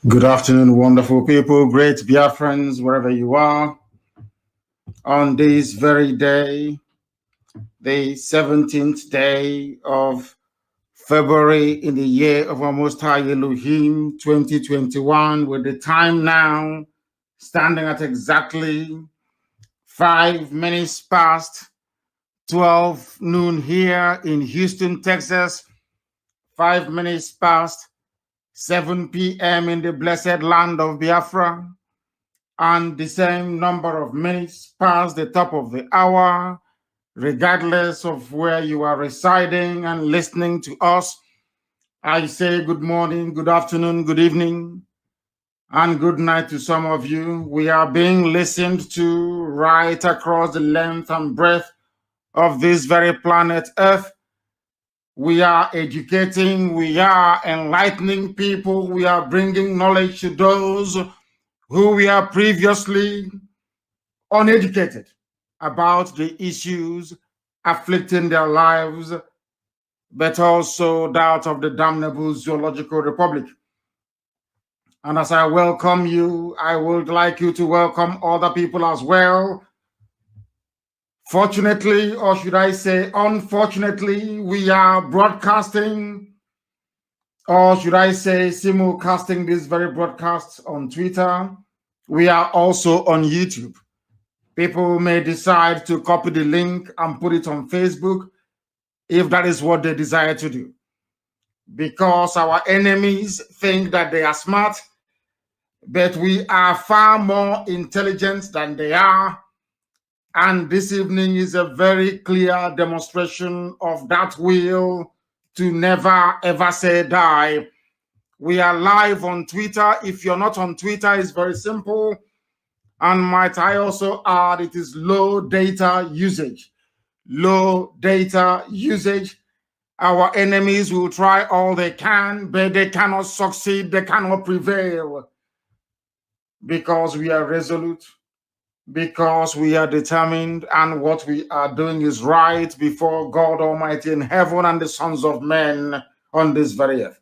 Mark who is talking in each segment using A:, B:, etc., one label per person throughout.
A: Good afternoon, wonderful people, great Biafrans, wherever you are. On this very day, the 17th day of February in the year of our Most High Elohim 2021, with the time now standing at exactly 5 minutes past 12 noon here in Houston, Texas, 5 minutes past 7 p.m. in the blessed land of Biafra, and the same number of minutes past the top of the hour, regardless of where you are residing and listening to us. I say good morning, good afternoon, good evening, and good night to some of you. We are being listened to right across the length and breadth of this very planet Earth. We are educating, we are enlightening people, we are bringing knowledge to those who were previously uneducated about the issues afflicting their lives, but also that of the damnable zoological republic. And as I welcome you, I would like you to welcome other people as well. Fortunately, or should I say unfortunately, we are broadcasting, or should I say simulcasting this very broadcast on Twitter. We are also on YouTube. People may decide to copy the link and put it on Facebook if that is what they desire to do. Because our enemies think that they are smart, but we are far more intelligent than they are. And this evening is a very clear demonstration of that will to never ever say die. We are live on Twitter. If you're not on Twitter, it's very simple. And might I also add, it is low data usage. Low data usage. Our enemies will try all they can, but they cannot succeed, they cannot prevail. Because we are resolute, because we are determined, and what we are doing is right before God Almighty in heaven and the sons of men on this very earth.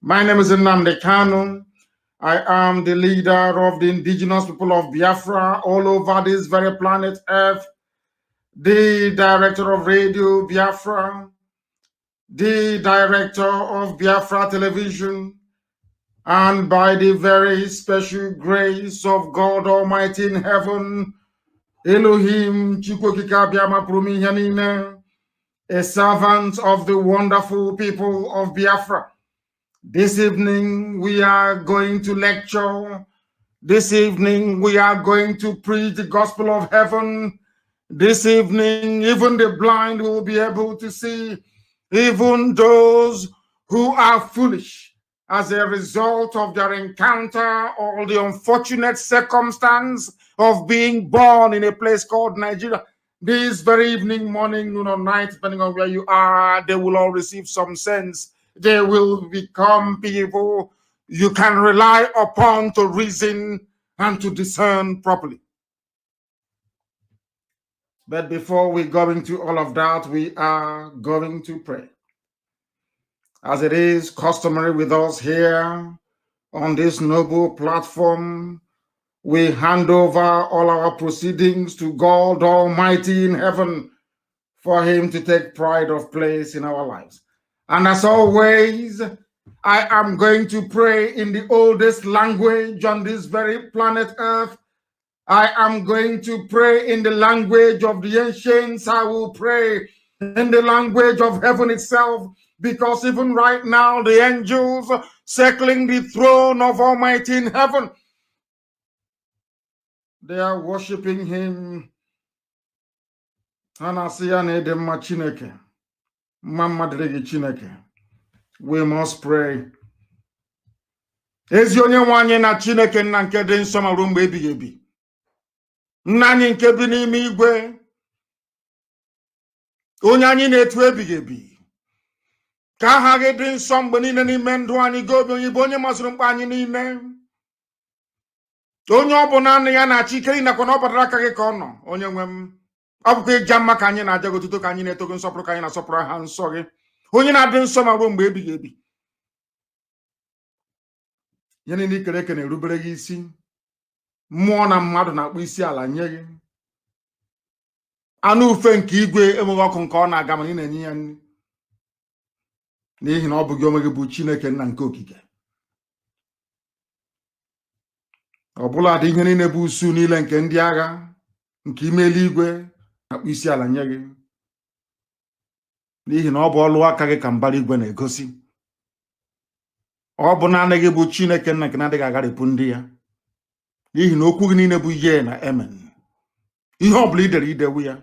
A: My name is Nnamdi Kanu. I am the leader of the indigenous people of Biafra all over this very planet Earth, the director of Radio Biafra, the director of Biafra Television, and by the very special grace of God Almighty in heaven, Elohim Chukwokika Biama Prumiyanine, a servant of the wonderful people of Biafra. This evening we are going to lecture. This evening we are going to preach the gospel of heaven. This evening even the blind will be able to see, even those who are foolish as a result of their encounter or the unfortunate circumstance of being born in a place called Nigeria. This very evening, morning, noon, or night, depending on where you are, they will all receive some sense. They will become people you can rely upon to reason and to discern properly. But before we go into all of that, we are going to pray. As it is customary with us here on this noble platform, we hand over all our proceedings to God Almighty in heaven for him to take pride of place in our lives. And as always, I am going to pray in the oldest language on this very planet Earth. I am going to pray in the language of the ancients. I will pray in the language of heaven itself, because even right now, the angels circling the throne of Almighty in heaven, they are worshiping him. We must pray. Ezi onye nwanyị na Chineke nna nke dị nsọ ma ruo mgbe ebighị ebi. Nna anyị nke bi n'ime igwe, onye anyị na-etu ebighị ebi. Ka aha gị dị nsọ mgbe niile n'ime ndụ anyị, gị obi onye bụ onye masịrị mkpa anyị niile. Onye ọ bụ naanị ya na-achị ike ịnakwa na ọ batara aka gị ka ọ nọ, onye nwe m. Ọ bụkwa ịja mma ka anyị na-aja gị otuto, ka anyị na-eto gị nsọpụrụ, ka anyị na-asọpụrụ aha nsọ gị. Onye na-adị nsọ ma ruo mgbe ebighị ebi. Ihe niile ikere eke na-erubere gị isi. Mmụọ na mmadụ na-akpụ isi ala nye gị. Anụ ufe nke igwe enweghị ọkụ nke ọ na-aga mana ị na-enye ya nri. N'ihi na ọ bụ gị onwe gị bụ Chineke nna nke okike. Ọbụla dị ihe niile bụ usu niile nke ndị agha nke ime eluigwe na-akpụ isi ala nye gị. N'ihi na ọ bụ ọlụ aka gị ka mbara igwe na-egosi. Ọ bụ naanị gị bụ Chineke nna nke na-adịghị agharịpụ ndị ya. N'ihi na okwu gị niile bụ ye na amen. Ihe ọ bụla idere idewu ya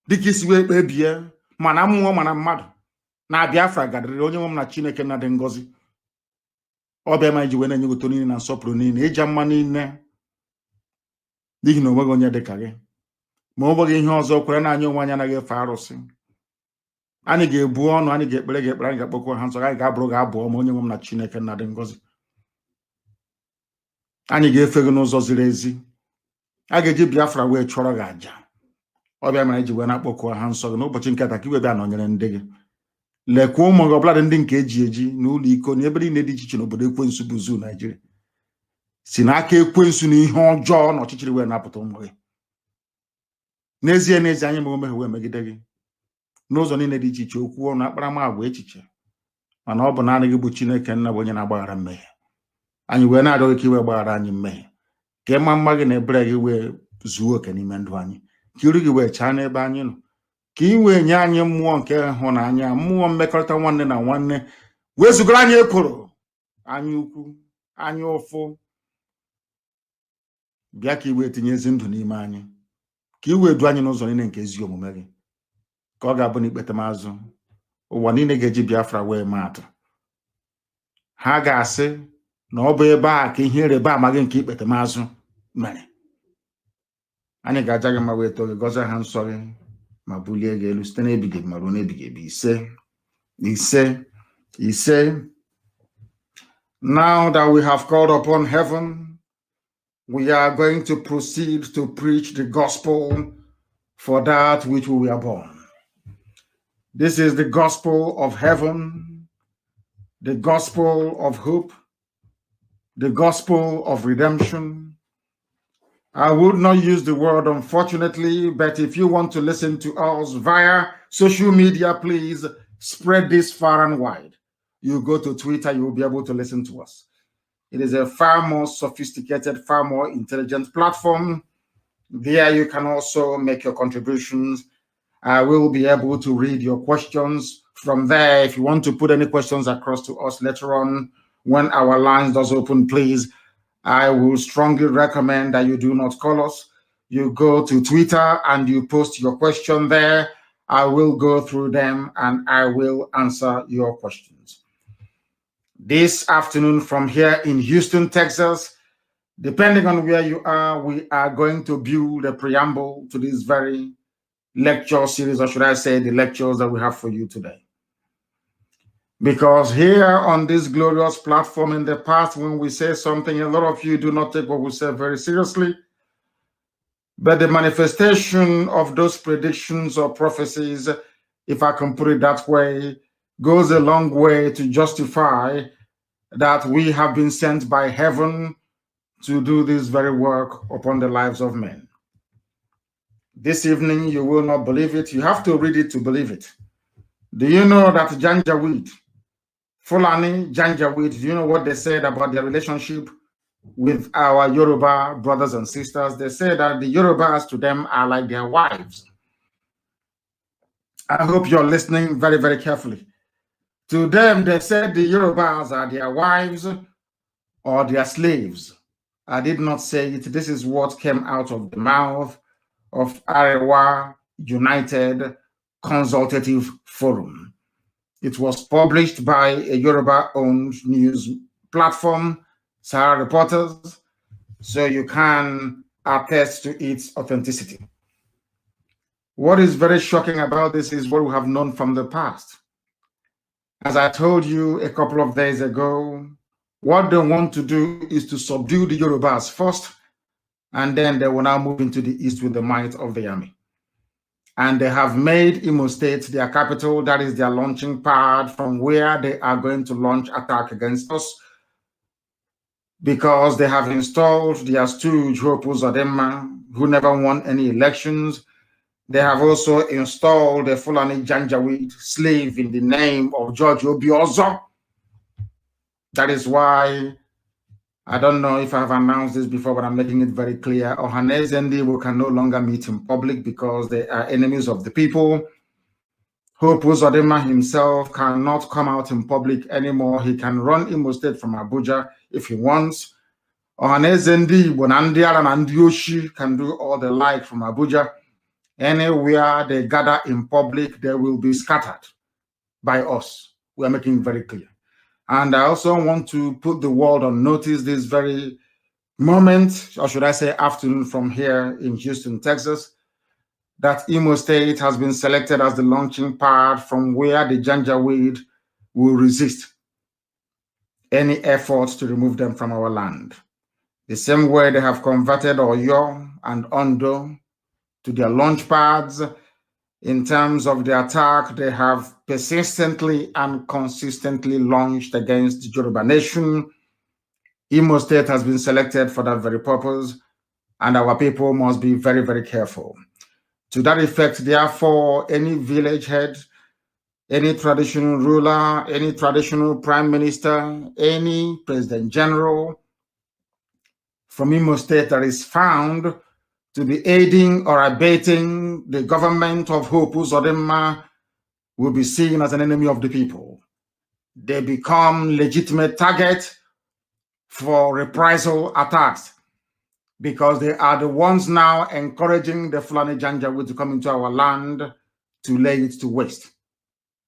A: dịka isi wee kpebie mana mmụọ mana mmadụ na Biafra gadarịrị onye nwe m na Chineke nna dị ngọzi. Ọ bịa ma iji wee na-enye ụtọ niile na nsọpụrụ niile ịja mma niile. N'ihi na onweghị onye dịka gị ma ọ bụghị ihe ọzọ kwere na anyị onwe anyị anaghị efe arụsị. Anyị ga-ebu ọnụ, anyị ga-ekpere gị ekpere, anyị ga-akpọkwa ha nsọ, anyị ga-abụrụ gị abụ ọma onye nwe m na Chineke nna dị ngọzi. Anyị ga-efe gị n'ụzọ ziri ezi. A ga-eji Biafra wee chọrọ gị aja. Ọ bịa mere iji wee na-akpọkwa ha nsọ gị n'ụbọchị nke taa ka iwe bịa nọnyere ndị gị. Lekwa ụmụ gị ọbụladị ndị nke eji eji n'ụlọ iko na ebe niile dị iche iche n'obodo ekwensu bụ zoo Naijiria. Si n'aka ekwensu na ihe ọjọọ na ọchịchịrị wee napụta ụmụ gị. N'ezie n'ezie anyị mere wee megide gị n'ụzọ niile dị iche iche, okwu ọnụ, akparamagwa, echiche. Mana ọ bụ naanị gị bụ Chineke nna bụ onye na-agbaghara mmehie. Anyị wee na-arịọ gị ka iwe gbaghara anyị mmehie. Ka ịma mma gị na ebere gị wee zuo oke n'ime ndụ anyị. Ka iru gị wee chaa n'ebe anyị nọ. Ka ị wee nye anyị mmụọ nke ịhụnanya, mmụọ mmekọrịta nwanne na nwanne. Wezugara anyị ekworo, anya ukwu, anya ụfụ. Bịa ka iwe tinye ezi ndụ n'ime anyị. Ka iwe du anyị n'ụzọ niile nke ezi omume gị. Ka ọ ga-abụ na ikpetamazụ ụwa niile ga-eji Biafra wee maa atụ. Ha ga-asị na ọ bụ ebe a ka ihe ịrịba ama gị nke ikpetamazụ mere. Anyị ga-aja gị ma wee too gị, gọzie ha nsọ gị ma bulie gị elu site n'ebighị ebi ma ruo n'ebighị ebi. Ise, ise, ise. Now that we have called upon heaven, we are going to proceed to preach the gospel for that which we were born. This is the gospel of heaven, the gospel of hope, the gospel of redemption. I would not use the word unfortunately, but if you want to listen to us via social media, please spread this far and wide. You go to Twitter, you will be able to listen to us. It is a far more sophisticated, far more intelligent platform. There you can also make your contributions. I will be able to read your questions from there. If you want to put any questions across to us later on, when our lines does open, please, I will strongly recommend that you do not call us. You go to Twitter and you post your question there. I will go through them and I will answer your questions. This afternoon from here in Houston, Texas, depending on where you are, we are going to build a preamble to this very lecture series, or should I say the lectures that we have for you today. Because here on this glorious platform in the past, when we say something, a lot of you do not take what we say very seriously. But the manifestation of those predictions or prophecies, if I can put it that way, goes a long way to justify that we have been sent by heaven to do this very work upon the lives of men. This evening, you will not believe it. You have to read it to believe it. Do you know that JANJAWEED, FULANI, JANJAWEED, do you know what they said about their relationship with our Yoruba brothers and sisters? They say that the Yorubas to them are like their wives. I hope you're listening very, very carefully. To them, they said the Yorubas are their wives or their slaves. I did not say it. This is what came out of the mouth of Arewa United Consultative Forum. It was published by a Yoruba-owned news platform, Sahara Reporters, so you can attest to its authenticity. What is very shocking about this is what we have known from the past. As I told you a couple of days ago, what they want to do is to subdue the Yorubas first, and then they will now move into the east with the might of the army. And they have made Imo State their capital. That is their launching pad from where they are going to launch attack against us, because they have installed their stooge, Hope Uzodinma, who never won any elections. They have also installed a Fulani Janjaweed slave in the name of George Obiozo. That is why, I don't know if I have announced this before, but I'm making it very clear. Ohaneze Ndibo can no longer meet in public because they are enemies of the people. Hope Uzodinma himself cannot come out in public anymore. He can run Imo State from Abuja if he wants. Ohaneze Ndibo, Nandiara and Idiocy can do all they like from Abuja. Anywhere they gather in public, they will be scattered by us. We are making it very clear. And I also want to put the world on notice this very moment, or should I say afternoon, from here in Houston, Texas, that Imo State has been selected as the launching pad from where the Janjaweed will resist any efforts to remove them from our land. The same way they have converted Oyo and Ondo to their launch pads. In terms of the attack, they have persistently and consistently launched against the Yoruba nation. Imo State has been selected for that very purpose, and our people must be very, very careful. To that effect, therefore, any village head, any traditional ruler, any traditional prime minister, any president general from Imo State that is found to be aiding or abating the government of Hope Uzodinma will be seen as an enemy of the people. They become legitimate target for reprisal attacks because they are the ones now encouraging the Fulani Janjaweed to come into our land to lay it to waste.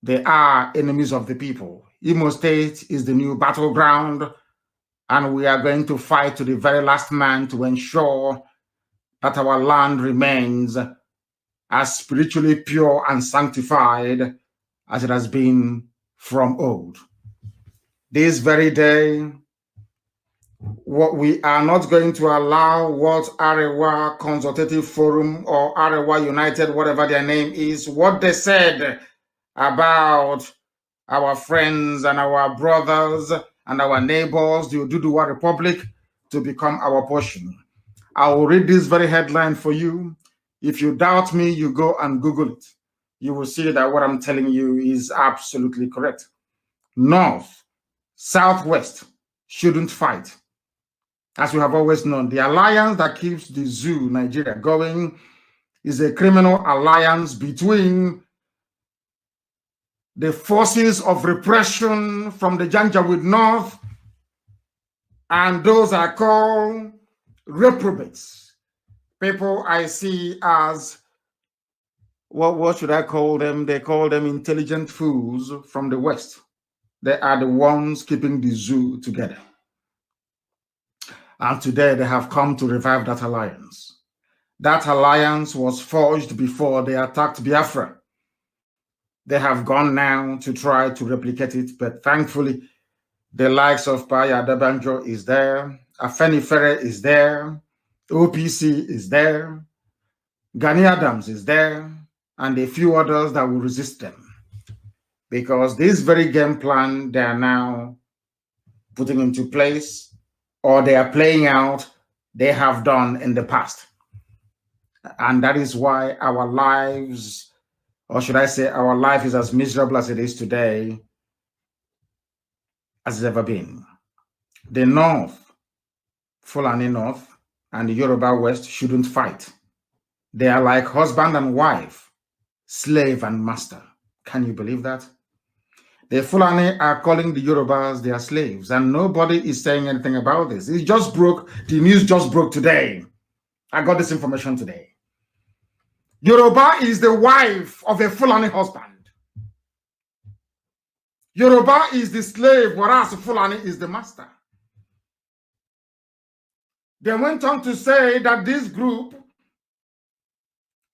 A: They are enemies of the people. Imo State is the new battleground, and we are going to fight to the very last man to ensure that our land remains as spiritually pure and sanctified as it has been from old. This very day, what we are not going to allow what Arewa Consultative Forum or Arewa United, whatever their name is, what they said about our friends and our brothers and our neighbors, the Oduduwa Republic, to become our portion. I will read this very headline for you. If you doubt me, you go and Google it. You will see that what I'm telling you is absolutely correct. North, Southwest shouldn't fight. As we have always known, the alliance that keeps the zoo, Nigeria, going is a criminal alliance between the forces of repression from the Janjaweed North and those are called reprobates, people I see as, what should I call them? They call them intelligent fools from the West. They are the ones keeping the zoo together. And today they have come to revive that alliance. That alliance was forged before they attacked Biafra. They have gone now to try to replicate it, but thankfully, the likes of Paya Dabanjo is there, Afenifere is there, OPC is there, Gani Adams is there, and a few others that will resist them. Because this very game plan they are now putting into place, or they are playing out, they have done in the past. And that is why our lives, or should I say our life, is as miserable as it is today as it's ever been. The North, Fulani North, and the Yoruba West shouldn't fight. They are like husband and wife, slave and master. Can you believe that? The Fulani are calling the Yorubas their slaves, and nobody is saying anything about this. It just broke, the news just broke today. I got this information today. Yoruba is the wife of a Fulani husband. Yoruba is the slave, whereas Fulani is the master. They went on to say that this group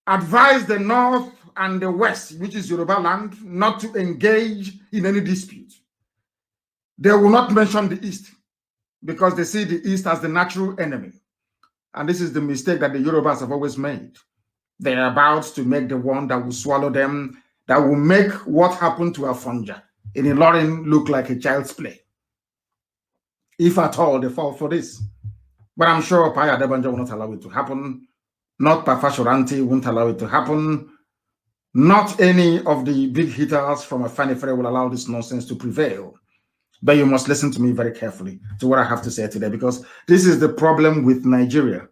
A: advised the North and the West, which is Yoruba land, not to engage in any dispute. They will not mention the East because they see the East as the natural enemy. And this is the mistake that the Yorubas have always made. They're about to make the one that will swallow them, that will make what happened to Afonja in Ilorin look like a child's play. If at all they fall for this. But I'm sure Paya Debanja will not allow it to happen. Not Pafashoranti won't allow it to happen. Not any of the big hitters from Afenifere will allow this nonsense to prevail. But you must listen to me very carefully to what I have to say today, because this is the problem with Nigeria.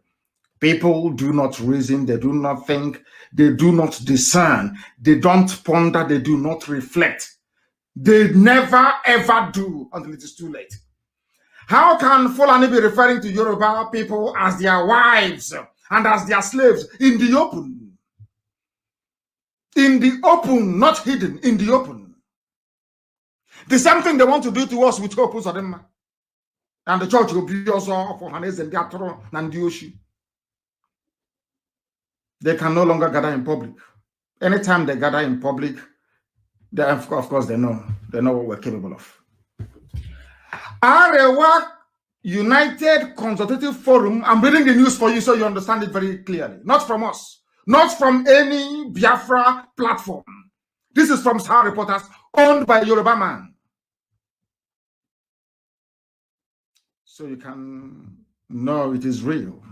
A: People do not reason, they do not think, they do not discern, they don't ponder, they do not reflect. They never ever do until it is too late. How can Fulani be referring to Yoruba people as their wives and as their slaves in the open? In the open, not hidden, in the open. The same thing they want to do to us with Hope Uzodinma. And the church will be also for Hanes and Diatoro and Idiocy. They can no longer gather in public. Anytime they gather in public, they, of course, they know what we're capable of. Arewa United Consultative Forum, I'm reading the news for you so you understand it very clearly. Not from us, not from any Biafra platform. This is from Star Reporters, owned by Yoruba man. So you can know it is real.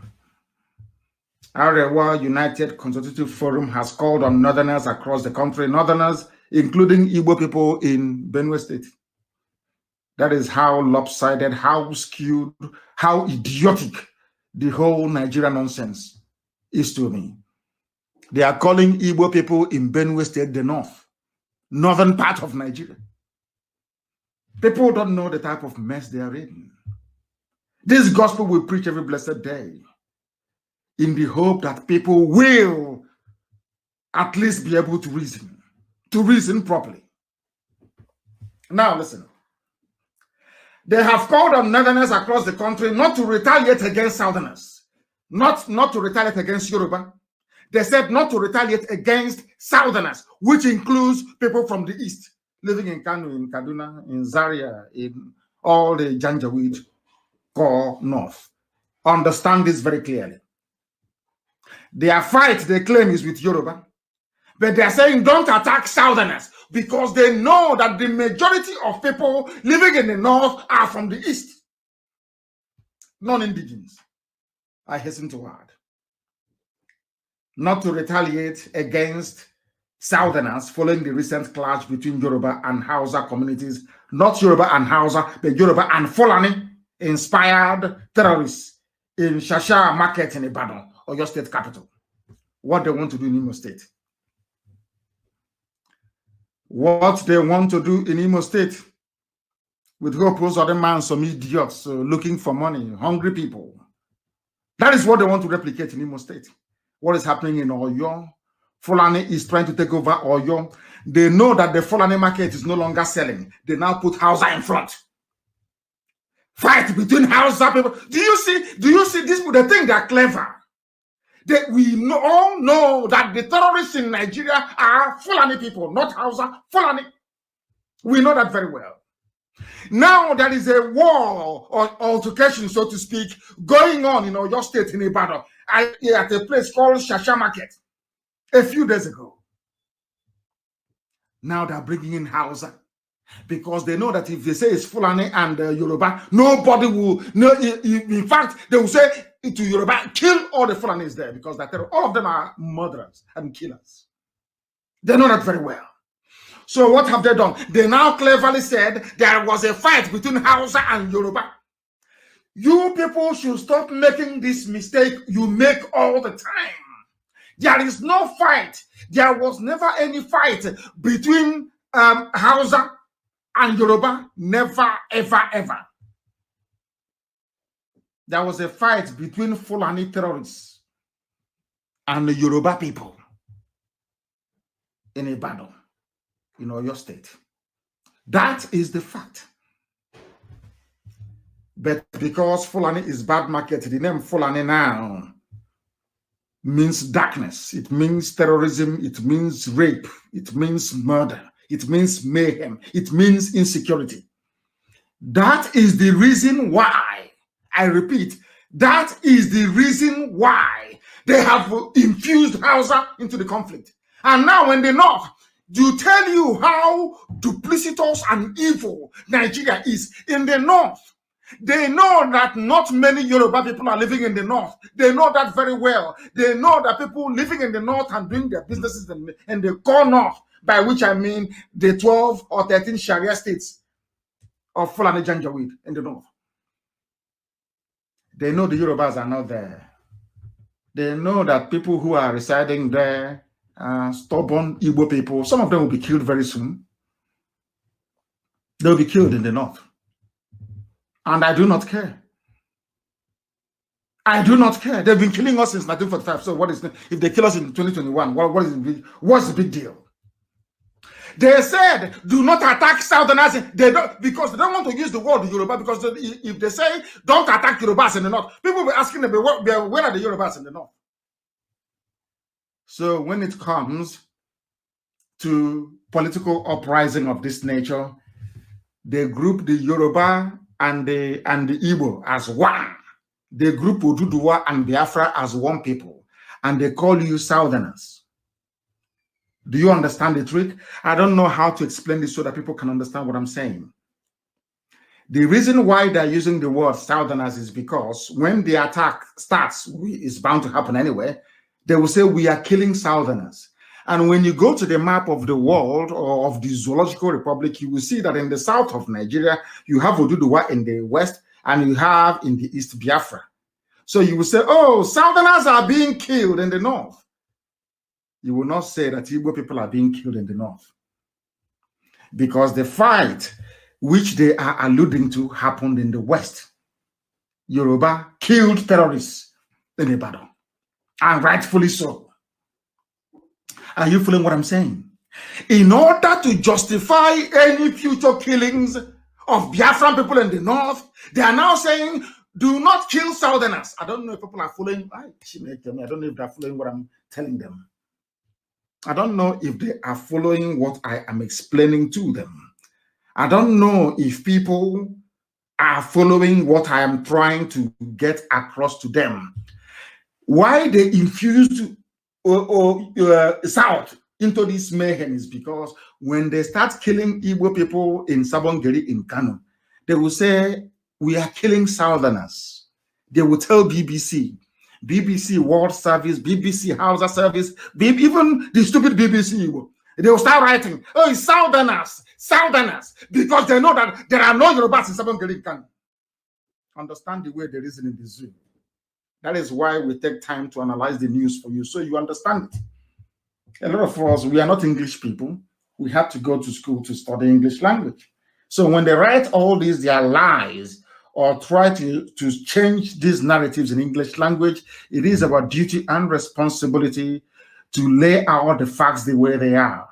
A: Arewa United Consultative Forum has called on northerners across the country, northerners including Igbo people in Benue State. That is how lopsided, how skewed, how idiotic the whole Nigerian nonsense is to me. They are calling Igbo people in Benue State the northern part of Nigeria. People don't know the type of mess they are in. This gospel we preach every blessed day in the hope that people will at least be able to reason properly. Now listen. They have called on northerners across the country not to retaliate against southerners, not to retaliate against Yoruba. They said not to retaliate against southerners, which includes people from the east, living in Kanu, in Kaduna, in Zaria, in all the Janjaweed core north. Understand this very clearly. Their fight, they claim, is with Yoruba, but they're saying don't attack southerners, because they know that the majority of people living in the north are from the east, non-indigenous. I hasten to add, not to retaliate against southerners following the recent clash between Yoruba and Hausa communities, not Yoruba and Hausa, but Yoruba and Fulani inspired terrorists in Shasha Market in Ibadan, or your state capital. What they want to do in Imo State. What they want to do in Imo State with Hope Uzodinma, some idiots looking for money, hungry people. That is what they want to replicate in Imo State. What is happening in Oyo? Fulani is trying to take over Oyo. They know that the Fulani market is no longer selling. They now put Hausa in front. Fight between Hausa people. Do you see this? They think they're clever. We all know that the terrorists in Nigeria are Fulani people, not Hausa, Fulani. We know that very well. Now there is a war or altercation, so to speak, going on in your state in Ibadan at a place called Shasha Market a few days ago. Now they're bringing in Hausa because they know that if they say it's Fulani and Yoruba, nobody will. No, in fact, they will say to Yoruba, kill all the Fulanis there, because all of them are murderers and killers. They know that very well. So what have they done? They now cleverly said there was a fight between Hausa and Yoruba. You people should stop making this mistake you make all the time. There is no fight. There was never any fight between Hausa and Yoruba. Never, ever, ever. There was a fight between Fulani terrorists and the Yoruba people in Ibadan, in Oyo State. That is the fact. But because Fulani is bad market, the name Fulani now means darkness. It means terrorism. It means rape. It means murder. It means mayhem. It means insecurity. That is the reason why, I repeat, that is the reason why They have infused Hausa into the conflict. And now in the north, to tell you how duplicitous and evil Nigeria is in the north. They know that not many Yoruba people are living in the north. They know that very well. They know that people living in the north and doing their businesses in the core north, by which I mean the 12 or 13 Sharia states of Fulani Janjaweed in the north. They know the Yorubas are not there. They know that people who are residing there are stubborn Igbo people. Some of them will be killed very soon. They'll be killed in the north. And I do not care. I do not care. They've been killing us since 1945. So what is, if they kill us in 2021, what's the big deal? They said, do not attack Southerners. They don't, because they don't want to use the word Yoruba, because if they say, don't attack Yorubas in the north, people will be asking them, where are the Yorubas in the north? So when it comes to political uprising of this nature, they group the Yoruba and the Igbo as one. They group Oduduwa and Biafra as one people. And they call you Southerners. Do you understand the trick? I don't know how to explain this so that people can understand what I'm saying. The reason why they're using the word Southerners is because when the attack starts, it's bound to happen anyway, they will say we are killing Southerners. And when you go to the map of the world or of the Zoological Republic, you will see that in the south of Nigeria, you have Oduduwa in the west and you have in the east Biafra. So you will say, oh, Southerners are being killed in the north. You will not say that Igbo people are being killed in the north. Because the fight which they are alluding to happened in the west. Yoruba killed terrorists in Ibadan. And rightfully so. Are you feeling what I'm saying? In order to justify any future killings of Biafran people in the north, they are now saying, do not kill Southerners. I don't know if people are following. I don't know if they're following what I'm telling them. I don't know if they are following what I am explaining to them. I don't know if people are following what I am trying to get across to them. Why they infused South into this mayhem is because when they start killing Igbo people in Sabongeri in Kanu, they will say, we are killing Southerners. They will tell BBC World Service, BBC Hausa Service, even the stupid BBC, they will start writing, oh, it's Southerners, because they know that there are no Yorubas in Sabongeri in Kanu. Understand the way they reason in the zoo. That is why we take time to analyze the news for you, so you understand it. A lot of us, we are not English people. We have to go to school to study English language. So when they write all these, their lies, or try to change these narratives in English language, it is our duty and responsibility to lay out the facts the way they are.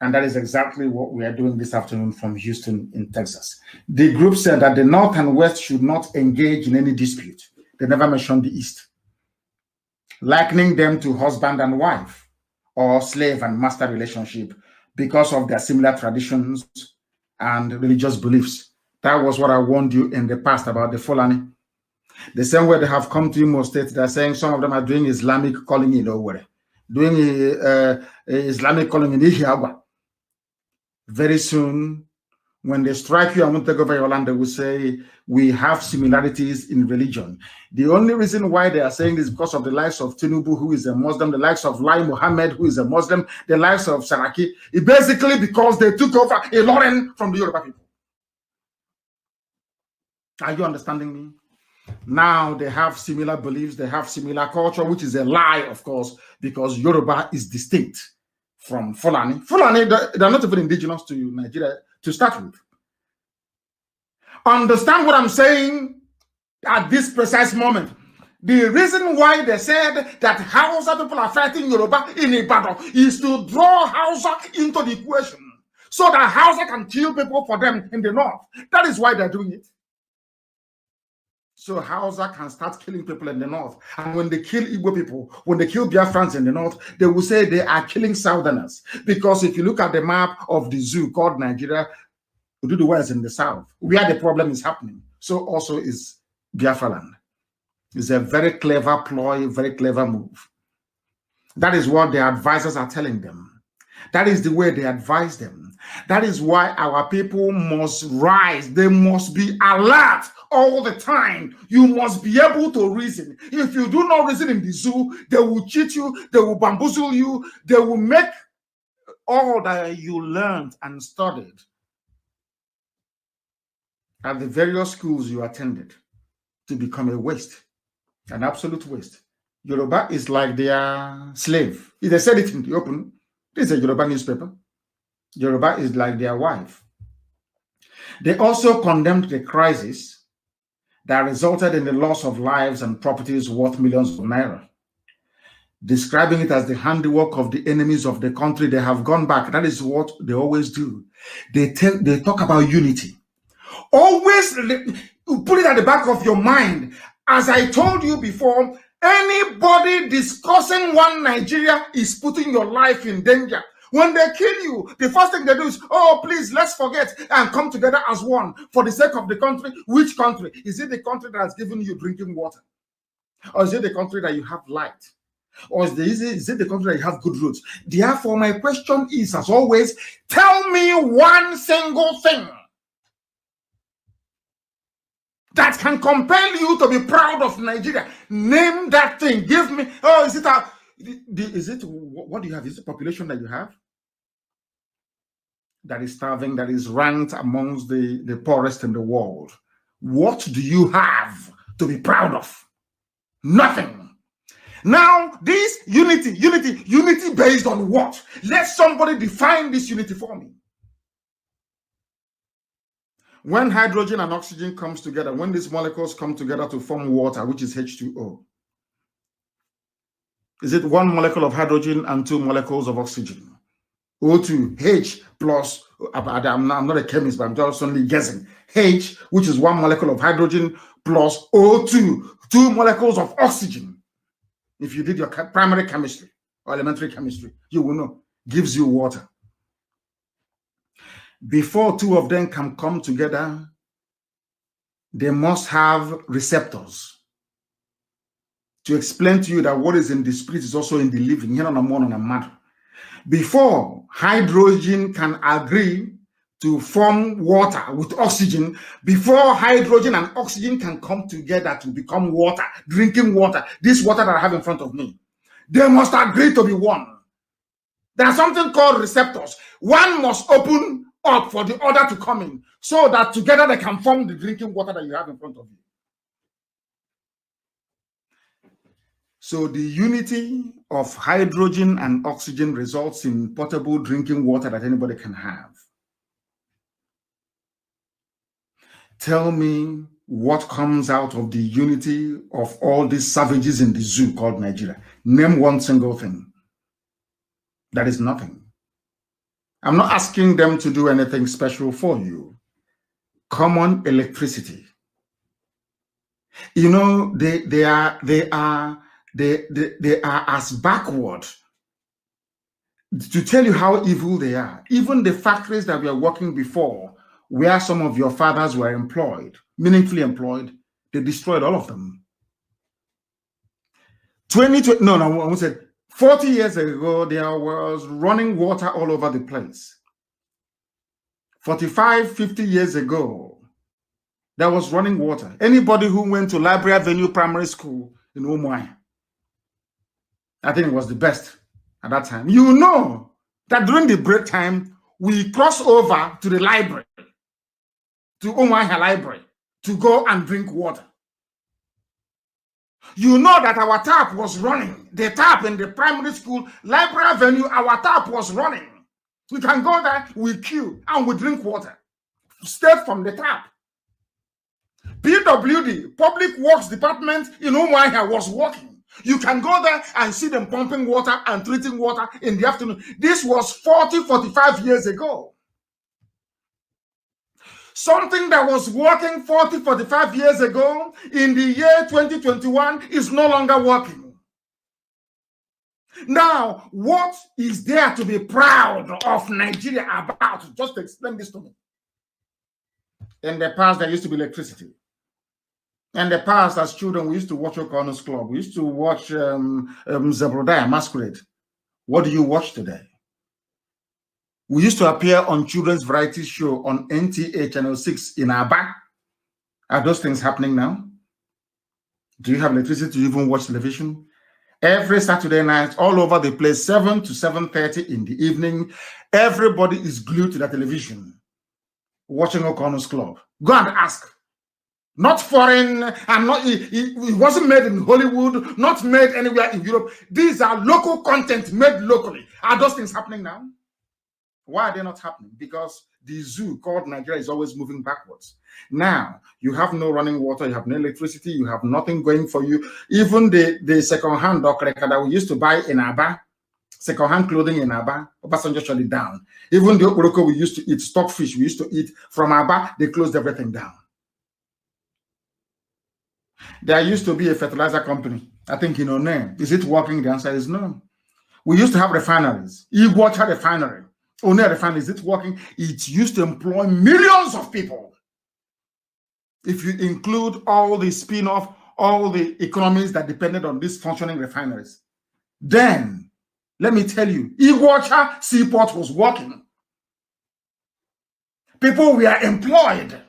A: And that is exactly what we are doing this afternoon from Houston in Texas. The group said that the North and West should not engage in any dispute. They never mentioned the East, likening them to husband and wife or slave and master relationship because of their similar traditions and religious beliefs. That was what I warned you in the past about the Fulani. The same way they have come to Imo State, they're saying some of them are doing Islamic calling in Owerri, doing Islamic calling in Ihiagwa. Very soon, when they strike you and won't take over your land, they will say, we have similarities in religion. The only reason why they are saying this is because of the likes of Tinubu, who is a Muslim, the likes of Lai Mohammed, who is a Muslim, the likes of Saraki. It's basically because they took over a Lauren from the Yoruba people. Are you understanding me? Now they have similar beliefs, they have similar culture, which is a lie, of course, because Yoruba is distinct from Fulani. Fulani, they're not even indigenous to Nigeria to start with. Understand what I'm saying at this precise moment. The reason why they said that Hausa people are fighting Yoruba in Ibadan is to draw Hausa into the equation so that Hausa can kill people for them in the north. That is why they're doing it. So Hausa can start killing people in the north. And when they kill Igbo people, when they kill Biafrans in the north, they will say they are killing Southerners. Because if you look at the map of the zoo called Nigeria, Oduduwa is in the south, where the problem is happening. So also is Biafra land. It's a very clever ploy, very clever move. That is what their advisors are telling them. That is the way they advise them. That is why our people must rise. They must be alert all the time. You must be able to reason. If you do not reason in the zoo, they will cheat you, they will bamboozle you, they will make all that you learned and studied at the various schools you attended to become a waste, an absolute waste. Yoruba is like their slave. If they said it in the open, this is a Yoruba newspaper. Yoruba is like their wife. They also condemned the crisis that resulted in the loss of lives and properties worth millions of naira, describing it as the handiwork of the enemies of the country. They have gone back. That is what they always do. They talk about unity. Always put it at the back of your mind. As I told you before, anybody discussing one Nigeria is putting your life in danger. When they kill you, the first thing they do is, oh, please, let's forget and come together as one for the sake of the country. Which country? Is it the country that has given you drinking water? Or is it the country that you have light? Or is it the country that you have good roads? Therefore, my question is, as always, tell me one single thing that can compel you to be proud of Nigeria. Name that thing. Give me. Oh, what do you have? Is it the population that you have that is starving, that is ranked amongst the poorest in the world? What do you have to be proud of? Nothing. Now, this unity based on what? Let somebody define this unity for me. When hydrogen and oxygen comes together, when these molecules come together to form water, which is H2O, is it one molecule of hydrogen and two molecules of oxygen? O2, H plus, I'm not a chemist, but I'm just only guessing. H, which is one molecule of hydrogen, plus O2, two molecules of oxygen. If you did your primary chemistry or elementary chemistry, you will know, gives you water. Before two of them can come together, they must have receptors to explain to you that what is in the spirit is also in the living. Before hydrogen can agree to form water with oxygen, before hydrogen and oxygen can come together to become water, drinking water, this water that I have in front of me, they must agree to be one. There's something called receptors. One must open up for the other to come in so that together they can form the drinking water that you have in front of you. So the unity of hydrogen and oxygen results in potable drinking water that anybody can have. Tell me what comes out of the unity of all these savages in the zoo called Nigeria. Name one single thing. That is nothing. I'm not asking them to do anything special for you. Common electricity. You know, they are as backward. To tell you how evil they are, even the factories that were working before, where some of your fathers were employed, meaningfully employed, they destroyed all of them. 40 years ago, there was running water all over the place. 45, 50 years ago, there was running water. Anybody who went to Library Avenue Primary School in Umunne-Oji, I think it was the best at that time. You know that during the break time, we cross over to the library, to Umunne-Oji Library, to go and drink water. You know that our tap was running. The tap in the primary school, Library Avenue, our tap was running. We can go there, we queue, and we drink water. Straight from the tap. PWD, Public Works Department in Umunne-Oji was working. You can go there and see them pumping water and treating water in the afternoon. This was 40, 45 years ago. Something that was working 40, 45 years ago in the year 2021 is no longer working. Now, what is there to be proud of Nigeria about? Just explain this to me. In the past, there used to be electricity. In the past, as children, we used to watch Kanu's Club. We used to watch Zebrodaya Masquerade. What do you watch today? We used to appear on children's variety show on NTA Channel 6 in Aba. Are those things happening now? Do you have electricity to even watch television? Every Saturday night, all over the place, 7 to 7:30 in the evening, everybody is glued to the television, watching Kanu's Club. Go and ask. Not foreign, and not it wasn't made in Hollywood, not made anywhere in Europe. These are local content made locally. Are those things happening now? Why are they not happening? Because the zoo called Nigeria is always moving backwards. Now, you have no running water, you have no electricity, you have nothing going for you. Even the second-hand okreka that we used to buy in Aba, second-hand clothing in Aba, Obasanjo shut it down. Even the okoroko we used to eat, stockfish we used to eat from Aba, they closed everything down. There used to be a fertilizer company, I think in One. Is it working? The answer is no. We used to have refineries. Isu-Kwu refinery. One refinery, is it working? It used to employ millions of people. If you include all the spin-off, all the economies that depended on these functioning refineries, then let me tell you, Isu-Kwu seaport was working. People were employed.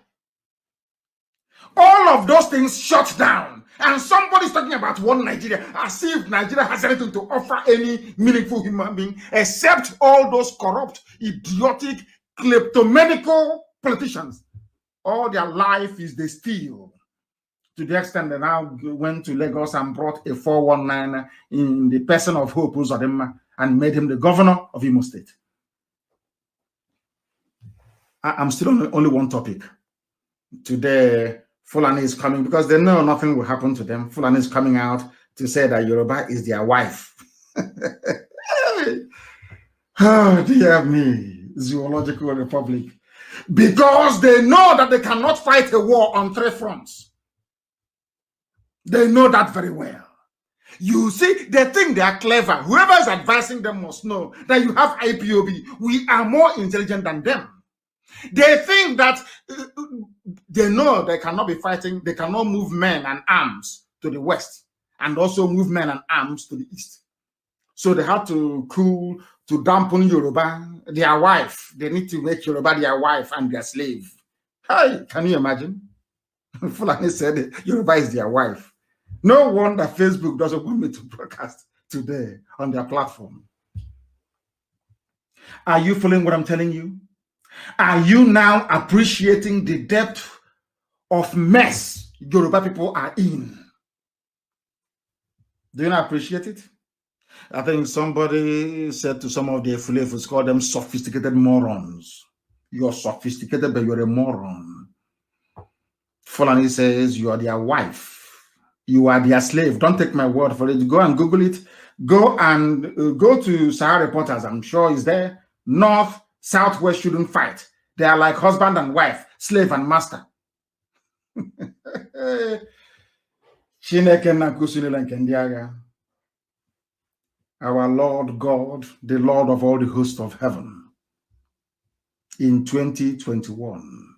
A: All of those things shut down. And somebody's talking about one Nigeria, as if Nigeria has anything to offer any meaningful human being, except all those corrupt, idiotic, kleptomaniacal politicians. All their life is they steal. To the extent they now went to Lagos and brought a 419 in the person of Hope Uzodimma and made him the governor of Imo State. I'm still on only one topic. Today, Fulani is coming because they know nothing will happen to them. Fulani is coming out to say that Yoruba is their wife. Oh, dear me, Zoological Republic. Because they know that they cannot fight a war on 3 fronts. They know that very well. You see, they think they are clever. Whoever is advising them must know that you have IPOB. We are more intelligent than them. They think that they know they cannot be fighting, they cannot move men and arms to the west and also move men and arms to the east. So they have to cool, to dampen Yoruba, their wife. They need to make Yoruba their wife and their slave. Hey, can you imagine? Fulani said Yoruba is their wife. No wonder Facebook doesn't want me to broadcast today on their platform. Are you following what I'm telling you? Are you now appreciating the depth of mess Yoruba people are in? Do you not appreciate it? I think somebody said to some of the Afoluku, call them sophisticated morons. You're sophisticated, but you're a moron. Fulani says you are their wife. You are their slave. Don't take my word for it. Go and Google it. Go to Sahara Reporters. I'm sure it's there. North, Southwest shouldn't fight. They are like husband and wife, slave and master. Our Lord God, the Lord of all the hosts of heaven, in 2021,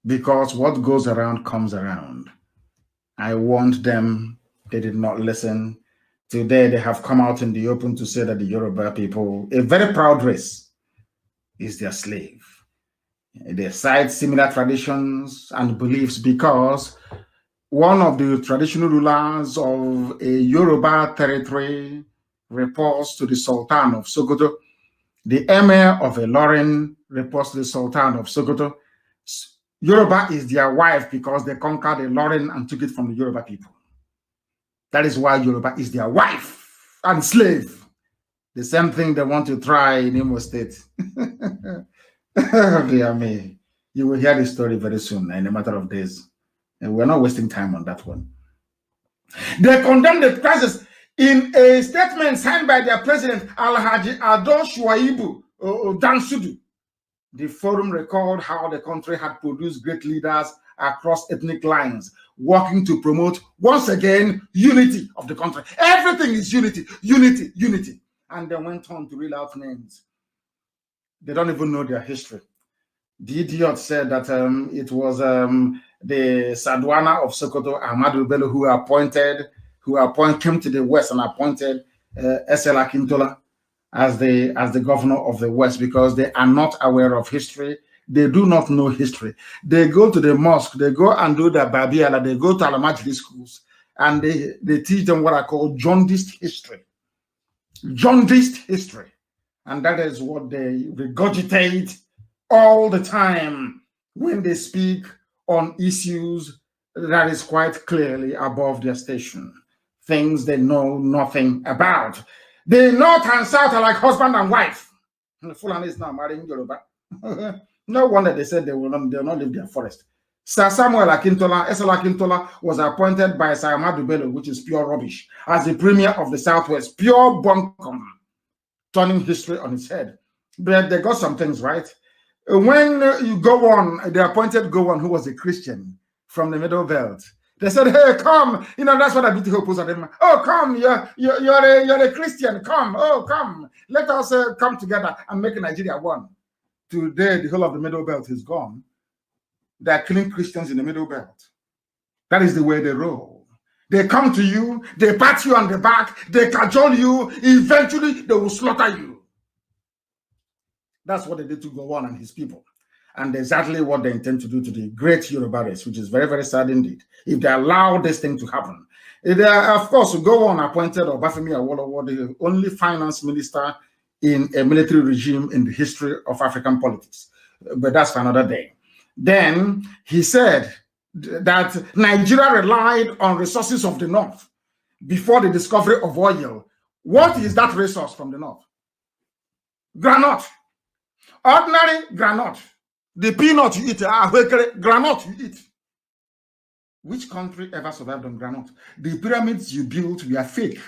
A: because what goes around comes around. I warned them, they did not listen. Today they have come out in the open to say that the Yoruba people, a very proud race, is their slave. They cite similar traditions and beliefs because one of the traditional rulers of a Yoruba territory reports to the Sultan of Sokoto. The Emir of Ilorin reports to the Sultan of Sokoto. Yoruba is their wife because they conquered Ilorin and took it from the Yoruba people. That is why Yoruba is their wife and slave. The same thing they want to try in Imo State. Dear me. You will hear the story very soon in a matter of days. And we're not wasting time on that one. They condemned the crisis in a statement signed by their president, Alhaji Ado Shuaibu Dansudu. The forum recalled how the country had produced great leaders across ethnic lines, working to promote, once again, unity of the country. Everything is unity, unity, unity. And they went on to reel out names. They don't even know their history. The idiot said that it was the Sadwana of Sokoto, Ahmadu Bello, who came to the West and appointed S.L. Akintola as the governor of the West, because they are not aware of history. They do not know history. They go to the mosque, they go and do the Babiala, they go to Alamajiri schools, and they teach them what I call jaundiced history. Jaundiced history. And that is what they regurgitate all the time when they speak on issues that is quite clearly above their station. Things they know nothing about. The North and South are like husband and wife. Fulani is now marrying Yoruba. No wonder they said they will not live in their forest. Sir Samuel Akintola, S.L. Akintola, was appointed by Sir Ahmadu Bello, which is pure rubbish, as the premier of the Southwest, pure bunkum, turning history on its head. But they got some things right. When you go on, they appointed Gowon, who was a Christian from the Middle Belt. They said, "Hey, come! You know that's what I do to oppose them. Oh, come! You're a Christian. Come! Oh, come! Let us come together and make Nigeria one." Today, the whole of the Middle Belt is gone. They are killing Christians in the Middle Belt. That is the way they roll. They come to you, they pat you on the back, they cajole you. Eventually, they will slaughter you. That's what they did to Gowon and his people. And exactly what they intend to do to the great Yoruba race, which is very, very sad indeed, if they allow this thing to happen. Of course, Gowon appointed Obafemi Awolowo, the only finance minister in a military regime in the history of African politics. But that's for another day. Then he said that Nigeria relied on resources of the North before the discovery of oil. What is that resource from the North? Granite. Ordinary granite. The peanut you eat, granite you eat. Which country ever survived on granite? The pyramids you built were fake.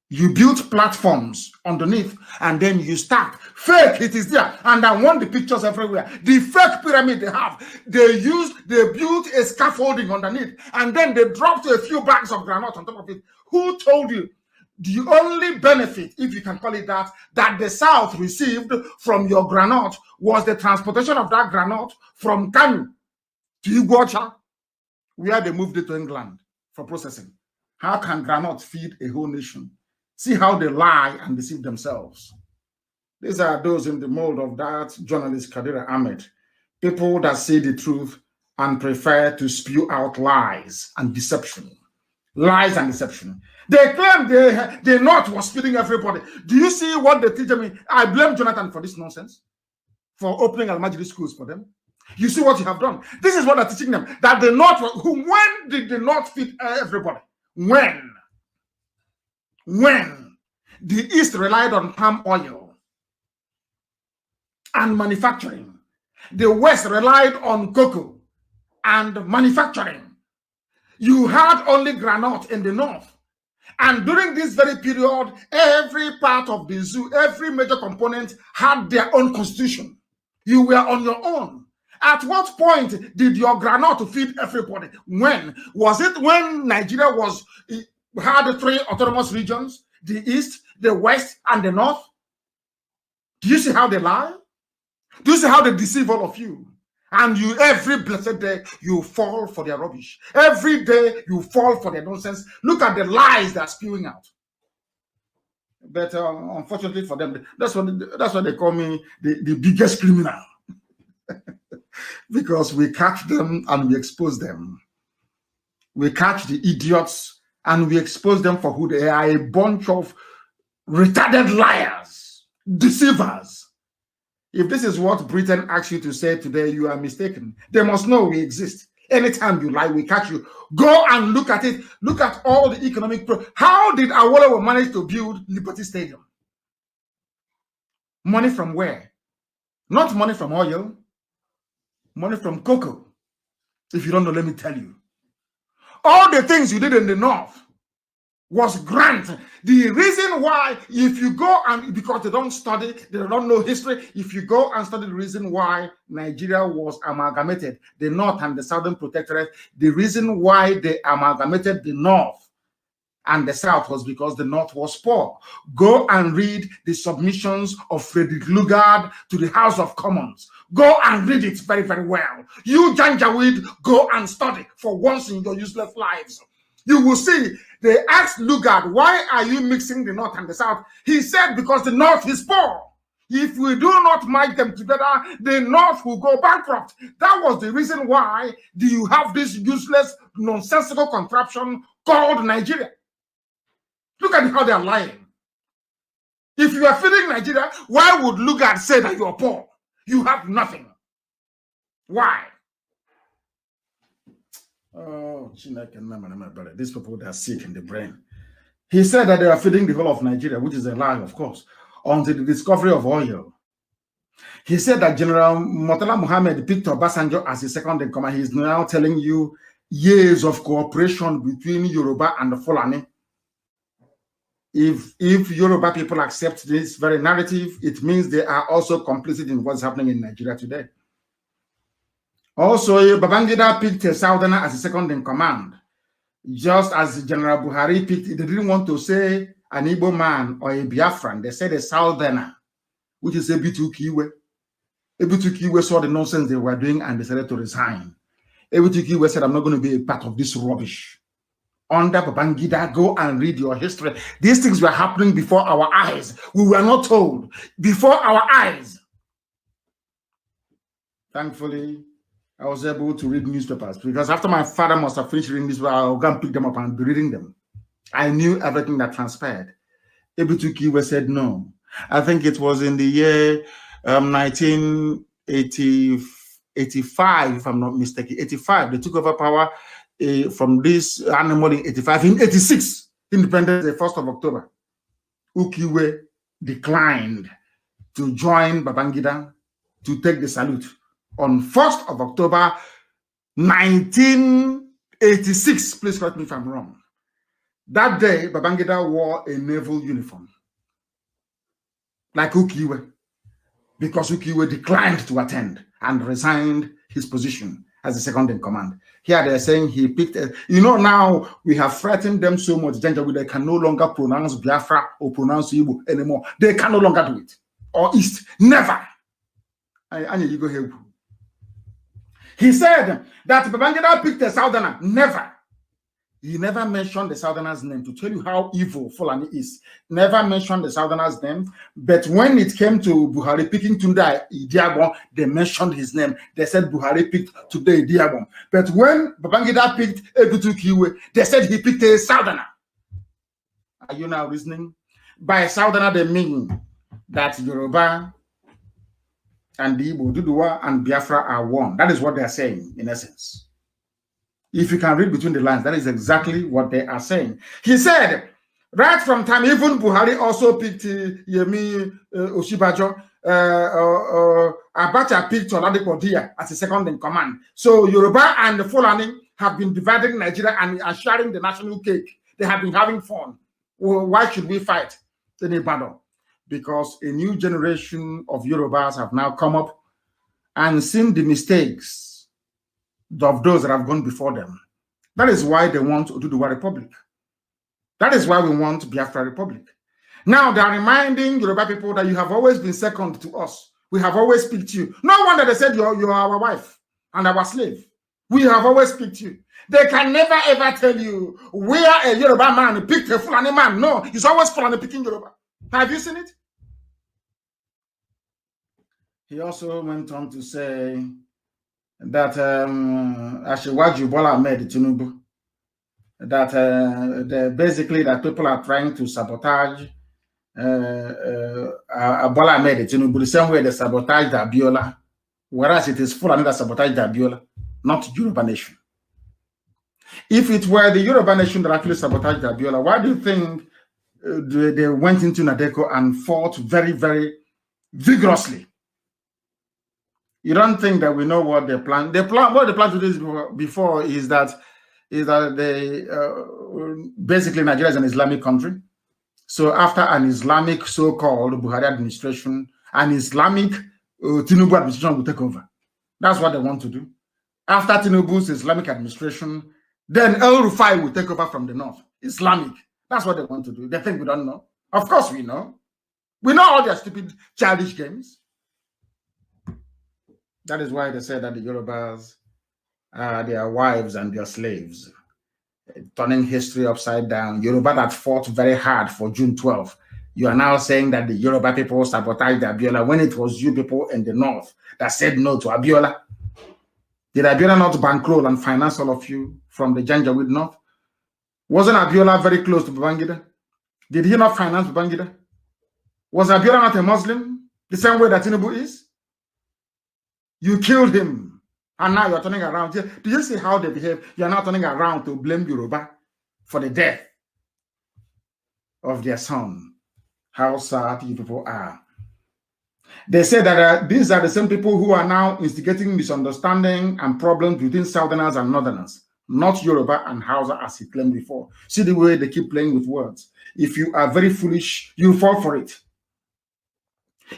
A: You built platforms underneath and then you stack. Fake, it is there. And I want the pictures everywhere. The fake pyramid they have, they built a scaffolding underneath and then they dropped a few bags of granite on top of it. Who told you? The only benefit, if you can call it that the South received from your granite was the transportation of that granite from Kanu to Iguacha, where they moved it to England for processing. How can granite feed a whole nation? See how they lie and deceive themselves. These are those in the mold of that journalist Kadira Ahmed. People that say the truth and prefer to spew out lies and deception. Lies and deception. They claim the North was feeding everybody. Do you see what they teach me? I blame Jonathan for this nonsense, for opening Almajiri schools for them. You see what you have done. This is what they're teaching them. That the North, when did the North feed everybody? When the East relied on palm oil and manufacturing, the West relied on cocoa and manufacturing. You had only granite in the North. And during this very period, every part of the zoo, every major component had their own constitution. You were on your own. At what point did your granite feed everybody? When? Was it when Nigeria had 3 autonomous regions, the East, the West, and the North? Do you see how they lie? Do you see how they deceive all of you? And you, every blessed day, you fall for their rubbish. Every day, you fall for their nonsense. Look at the lies they're spewing out. But unfortunately for them, that's what they call me, the biggest criminal. Because we catch them and we expose them. We catch the idiots and we expose them for who they are, a bunch of retarded liars, deceivers. If this is what Britain asks you to say today, you are mistaken. They must know we exist. Anytime you lie, we catch you. Go and look at it. Look at all the economic. How did Awolowo manage to build Liberty Stadium? Money from where? Not money from oil. Money from cocoa. If you don't know, let me tell you. All the things you did in the North was grant. The reason why, if you go and, because they don't study, they don't know history, if you go and study the reason why Nigeria was amalgamated, the North and the Southern Protectorate, the reason why they amalgamated the North and the South was because the North was poor. Go and read the submissions of Frederick Lugard to the House of Commons. Go and read it very, very well. You, Janjaweed, go and study for once in your useless lives. You will see, they asked Lugard, why are you mixing the North and the South? He said, because the North is poor. If we do not merge them together, the North will go bankrupt. That was the reason why do you have this useless, nonsensical contraption called Nigeria. Look at how they are lying. If you are feeding Nigeria, why would Lugard say that you are poor? You have nothing. Why? Oh, these people, they are sick in the brain. He said that they are feeding the whole of Nigeria, which is a lie, of course, until the discovery of oil. He said that General Murtala Muhammad picked Obasanjo as his second in command. He is now telling you years of cooperation between Yoruba and the Fulani. If Yoruba people accept this very narrative, it means they are also complicit in what's happening in Nigeria today. Also, Babangida picked a Southerner as a second in command, just as General Buhari picked. They didn't want to say an Igbo man or a Biafran. They said a Southerner, which is Ebitu-Kiwe. Ebitu-Kiwe saw the nonsense they were doing and decided to resign. Ebitu-Kiwe said, I'm not going to be a part of this rubbish. Under Babangida, go and read your history. These things were happening before our eyes. We were not told. Before our eyes. Thankfully, I was able to read newspapers because after my father must have finished reading newspapers, I'll go and pick them up and be reading them. I knew everything that transpired. Ebitu-Kiwe said no. I think it was in the year 1985, if I'm not mistaken. 85, they took over power from this animal in 85. In 86, Independence Day, 1st of October, Ukiwe declined to join Babangida to take the salute. On 1st of October, 1986, please correct me if I'm wrong. That day, Babangida wore a naval uniform, like Ukiwe, because Ukiwe declined to attend and resigned his position as the second in command. Here they're saying he picked a, now we have threatened them so much, they can no longer pronounce Biafra or pronounce Igbo anymore. They can no longer do it. Or East, never. You go here. He said that Babangida picked a Southerner. Never. He never mentioned the Southerner's name to tell you how evil Fulani is. Never mentioned the Southerner's name. But when it came to Buhari picking Tunde Idiagbon, they mentioned his name. They said Buhari picked Tunde Idiagbon. But when Babangida picked Ebitu-Kiwe, they said he picked a Southerner. Are you now listening? By Southerner, they mean that Yoruba and the Igbo, Duduwa and Biafra are one. That is what they are saying, in essence. If you can read between the lines, that is exactly what they are saying. He said, right from time, even Buhari also picked Yemi Oshibajo. Abacha picked Oladipo Dia as a second in command. So Yoruba and the Fulani have been dividing Nigeria and are sharing the national cake. They have been having fun. Well, why should we fight any battle? Because a new generation of Yorubas have now come up and seen the mistakes of those that have gone before them. That is why they want Oduduwa Republic. That is why we want Biafra Republic. Now they are reminding Yoruba people that you have always been second to us. We have always picked you. No wonder they said you are our wife and our slave. We have always picked you. They can never ever tell you we are a Yoruba man picked a Fulani man. No, it's always Fulani picking Yoruba. Have you seen it? He also went on to say that Asiwaju Bola Ahmed Tinubu, that basically that people are trying to sabotage Bola Ahmed Tinubu the same way they sabotaged Abiola, whereas it is Fulani that sabotaged Abiola, not Yoruba nation. If it were the Yoruba nation that actually sabotaged Abiola, why do you think they went into Nadeko and fought very, very vigorously? You don't think that we know what they plan? What they plan to do before is that they basically Nigeria is an Islamic country. So after an Islamic so-called Buhari administration, an Islamic Tinubu administration will take over. That's what they want to do. After Tinubu's Islamic administration, then El Rufai will take over from the north, Islamic. That's what they want to do. They think we don't know. Of course we know. We know all their stupid, childish games. That is why they say that the Yorubas are their wives and their slaves, turning history upside down. Yoruba that fought very hard for June 12th. You are now saying that the Yoruba people sabotaged Abiola when it was you people in the north that said no to Abiola. Did Abiola not bankroll and finance all of you from the Janjaweed north? Wasn't Abiola very close to Babangida? Did he not finance Babangida? Was Abiola not a Muslim the same way that Tinubu is? You killed him, and now you're turning around. Do you see how they behave? You're now turning around to blame Yoruba for the death of their son. How sad you people are. They say that these are the same people who are now instigating misunderstanding and problems between Southerners and Northerners, not Yoruba and Hausa as he claimed before. See the way they keep playing with words. If you are very foolish, you fall for it.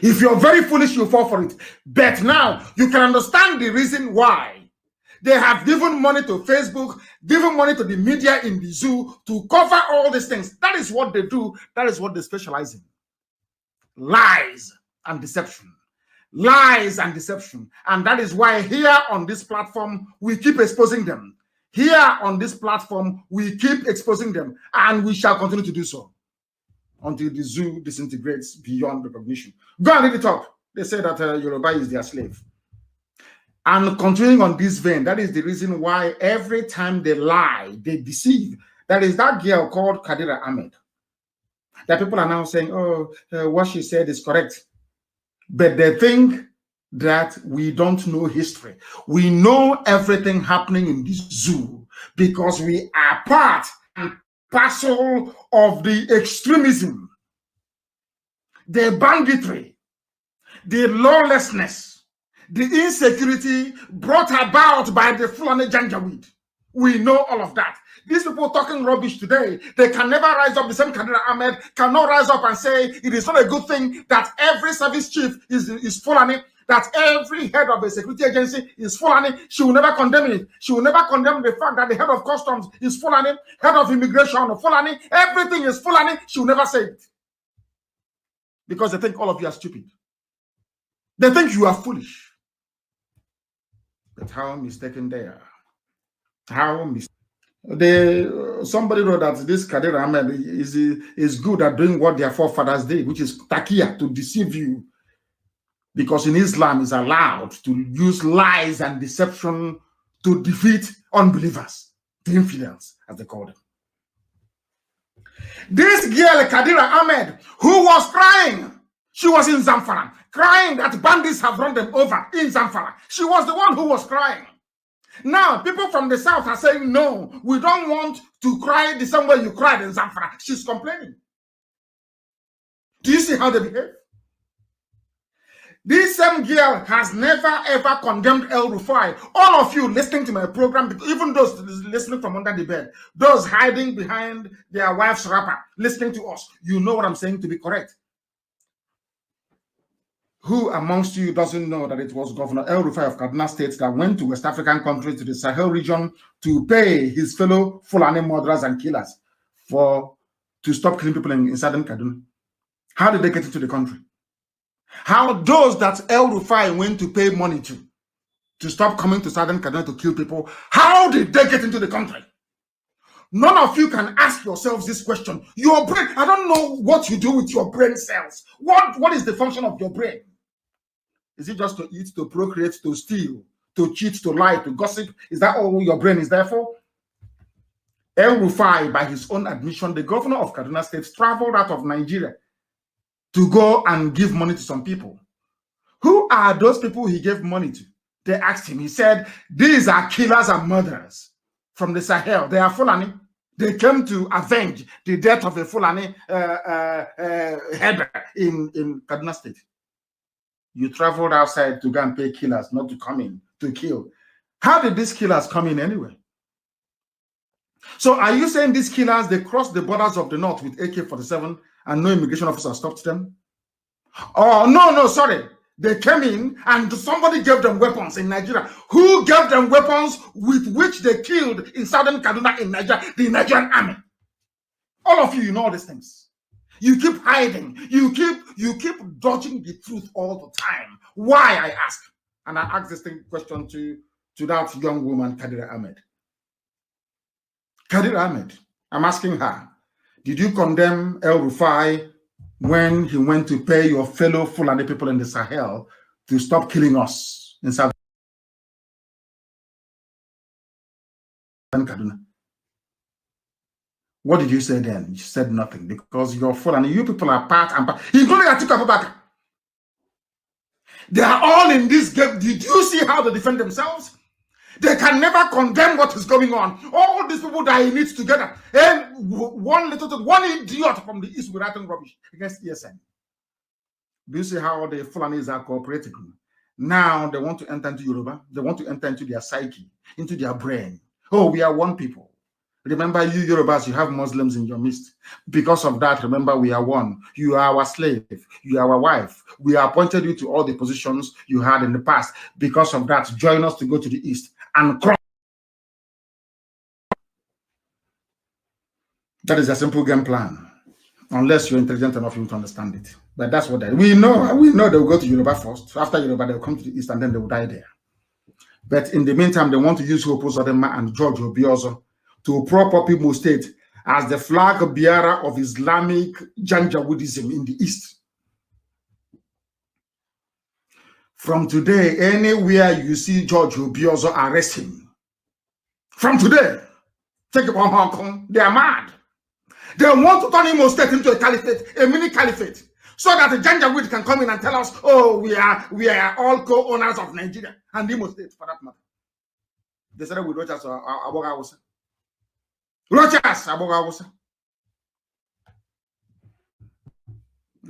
A: If you're very foolish, you fall for it. But now you can understand the reason why they have given money to Facebook, given money to the media in the zoo to cover all these things. That is what they do. That is what they specialize in. Lies and deception. Lies and deception. And that is why here on this platform, we keep exposing them. Here on this platform, we keep exposing them. And we shall continue to do so until the zoo disintegrates beyond recognition. Go and read it up. They say that Yoruba is their slave. And continuing on this vein, that is the reason why every time they lie, they deceive. There is that girl called Kadira Ahmed. That people are now saying, oh, what she said is correct. But they think that we don't know history. We know everything happening in this zoo because we are part and parcel of the extremism, the banditry, the lawlessness, the insecurity brought about by the Fulani Janjaweed. We know all of that. These people talking rubbish today, they can never rise up. The same Kadira Ahmed cannot rise up and say it is not a good thing that every service chief is Fulani, that every head of a security agency is Fulani. She will never condemn it. She will never condemn the fact that the head of customs is Fulani, head of immigration is Fulani, everything is Fulani. She will never say it. Because they think all of you are stupid. They think you are foolish. But how mistaken they are. How mistaken. Somebody wrote that this Kadira Ahmed is good at doing what their forefathers did, which is takia, to deceive you. Because in Islam, it's allowed to use lies and deception to defeat unbelievers, the infidels, as they call them. This girl, Kadira Ahmed, who was crying, she was in Zamfara, crying that bandits have run them over in Zamfara. She was the one who was crying. Now, people from the south are saying, no, we don't want to cry the same way you cried in Zamfara. She's complaining. Do you see how they behave? This same girl has never ever condemned El Rufai. All of you listening to my program, even those listening from under the bed, those hiding behind their wife's wrapper, listening to us, you know what I'm saying to be correct. Who amongst you doesn't know that it was Governor El Rufai of Kaduna State that went to West African countries, to the Sahel region, to pay his fellow Fulani murderers and killers to stop killing people in southern Kaduna? How did they get into the country? How those that El Rufai went to pay money to stop coming to southern Kaduna to kill people, how did they get into the country? None of you can ask yourselves this question. Your brain, I don't know what you do with your brain cells. What is the function of your brain? Is it just to eat, to procreate, to steal, to cheat, to lie, to gossip? Is that all your brain is there for? El Rufai, by his own admission, the governor of Kaduna State, traveled out of Nigeria to go and give money to some people. Who are those people he gave money to? They asked him. He said, these are killers and murderers from the Sahel. They are Fulani. They came to avenge the death of a Fulani header in Kaduna State. You traveled outside to go and pay killers, not to come in to kill. How did these killers come in anyway? So are you saying these killers, they crossed the borders of the north with AK-47 and no immigration officer stopped them? Oh, no, sorry. They came in and somebody gave them weapons in Nigeria. Who gave them weapons with which they killed in southern Kaduna in Nigeria? The Nigerian army. All of you, you know all these things. You keep hiding. You keep dodging the truth all the time. Why, I ask? And I ask this question to that young woman, Kadira Ahmed. Kadira Ahmed, I'm asking her, did you condemn El Rufai when he went to pay your fellow Fulani people in the Sahel to stop killing us in South Kaduna? What did you say then? You said nothing because you're Fulani. You people are part and part, including Atiku Abubakar. They are all in this game. Did you see how they defend themselves? They can never condemn what is going on. All these people that he needs together. And one idiot from the East will writing rubbish against ESN. Do you see how the Fulanis are cooperating? Now they want to enter into Yoruba. They want to enter into their psyche, into their brain. Oh, we are one people. Remember, you Yorubas, you have Muslims in your midst. Because of that, remember, we are one. You are our slave. You are our wife. We appointed you to all the positions you had in the past. Because of that, join us to go to the East and cross. That is a simple game plan. Unless you're intelligent enough to understand it. But that's what we know they'll go to Yoruba first. After Yoruba, they'll come to the East and then they'll die there. But in the meantime, they want to use Hopo Zodema and George Obiozo to prop up Imo State as the flag bearer of Islamic Janjaweedism in the East. From today, anywhere you see George Obiozo, arrest him. From today, take it on Hong Kong. They are mad. They want to turn Imo State into a caliphate, a mini caliphate, so that the Janjaweed can come in and tell us, oh, we are all co-owners of Nigeria and Imo State, for that matter. They said with Rochas or Aboga. Rochas, Aboga.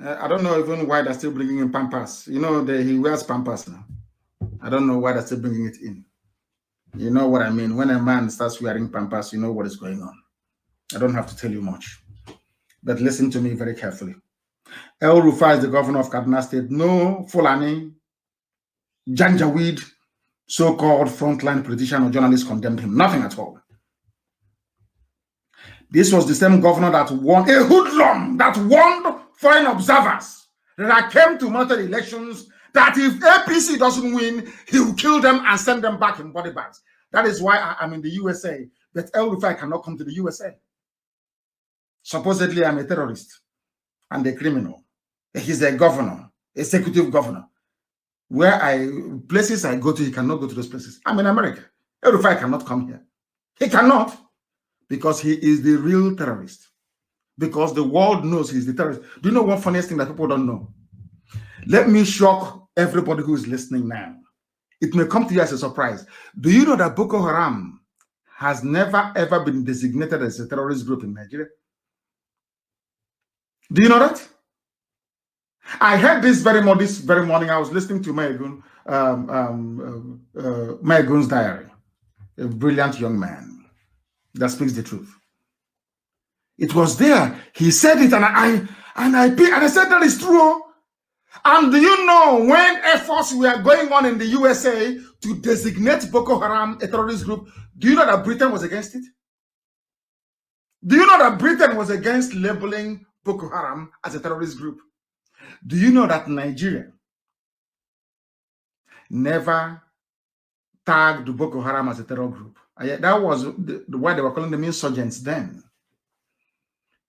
A: I don't know even why they're still bringing in Pampas. You know, he wears Pampas now. I don't know why they're still bringing it in. You know what I mean? When a man starts wearing Pampas, you know what is going on. I don't have to tell you much. But listen to me very carefully. El Rufai is the governor of Kaduna State. No Fulani, Janjaweed, so-called frontline politician or journalist condemned him. Nothing at all. This was the same governor that won, a hoodlum that warned foreign observers that came to military elections that if APC doesn't win, he will kill them and send them back in body bags. That is why I'm in the USA, but El Rufai cannot come to the USA. Supposedly, I'm a terrorist and a criminal. He's a governor, executive governor. Places I go to, he cannot go to those places. I'm in America. El Rufai cannot come here. He cannot, because he is the real terrorist. Because the world knows he's the terrorist. Do you know one funniest thing that people don't know? Let me shock everybody who is listening now. It may come to you as a surprise. Do you know that Boko Haram has never ever been designated as a terrorist group in Nigeria? Do you know that? I heard this very morning. I was listening to Maegun's diary, a brilliant young man that speaks the truth. It was there. He said it, and I said that is true. And do you know when efforts were going on in the USA to designate Boko Haram a terrorist group, do you know that Britain was against it? Do you know that Britain was against labeling Boko Haram as a terrorist group? Do you know that Nigeria never tagged Boko Haram as a terror group? That was why they were calling them insurgents then.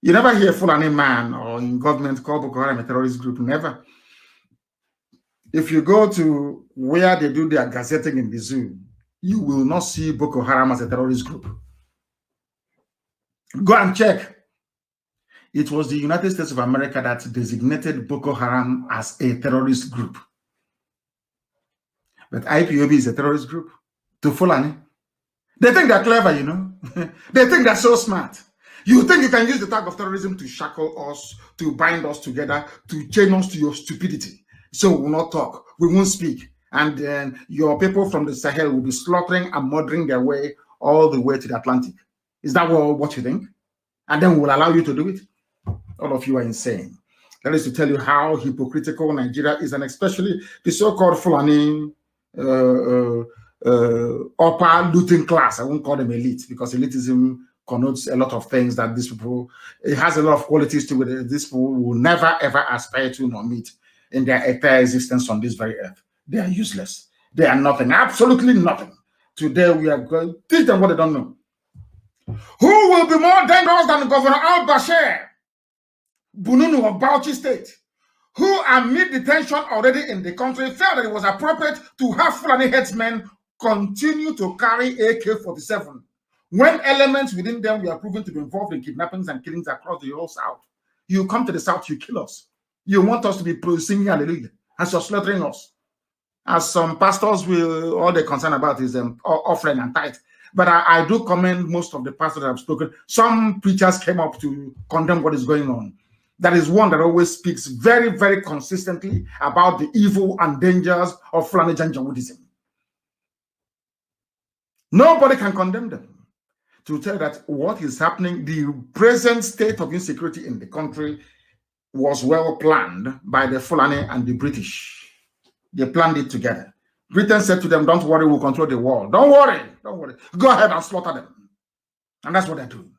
A: You never hear Fulani man or in government call Boko Haram a terrorist group, never. If you go to where they do their gazetting in the zoo, you will not see Boko Haram as a terrorist group. Go and check. It was the United States of America that designated Boko Haram as a terrorist group. But IPOB is a terrorist group to Fulani. They think they're clever, you know. They think they're so smart. You think you can use the tag of terrorism to shackle us, to bind us together, to chain us to your stupidity. So we will not talk, we won't speak. And then your people from the Sahel will be slaughtering and murdering their way all the way to the Atlantic. Is that what you think? And then we will allow you to do it? All of you are insane. That is to tell you how hypocritical Nigeria is, and especially the so-called Fulani upper looting class. I won't call them elite because elitism connotes a lot of things that these people, it has a lot of qualities to it. These people will never ever aspire to nor meet in their entire existence on this very earth. They are useless. They are nothing, absolutely nothing. Today we are going to teach them what they don't know. Who will be more dangerous than Governor al-Bashir, Bununu of Bauchi State, who amid the tension already in the country felt that it was appropriate to have Fulani headsmen continue to carry AK-47 when elements within them were proven to be involved in kidnappings and killings across the whole South. You come to the South, you kill us. You want us to be singing hallelujah as you're slaughtering us. As some pastors will, all they're concerned about is offering and tithe. But I do commend most of the pastors that have spoken. Some preachers came up to condemn what is going on. That is one that always speaks very, very consistently about the evil and dangers of Fulani Janjaweedism. Nobody can condemn them. To tell that what is happening, the present state of insecurity in the country was well planned by the Fulani and the British. They planned it together. Britain said to them, don't worry, we'll control the world. Don't worry, don't worry. Go ahead and slaughter them. And that's what they're doing.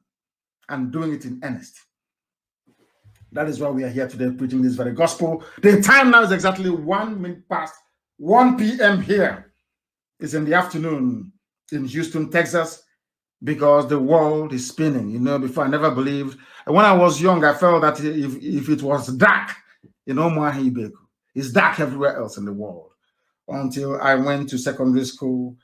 A: And doing it in earnest. That is why we are here today preaching this very gospel. The time now is exactly 1 minute past 1 p.m. here. It's in the afternoon in Houston, Texas, because the world is spinning. You know, before I never believed. When I was young, I felt that if it was dark, you know, it's dark everywhere else in the world. Until I went to secondary school,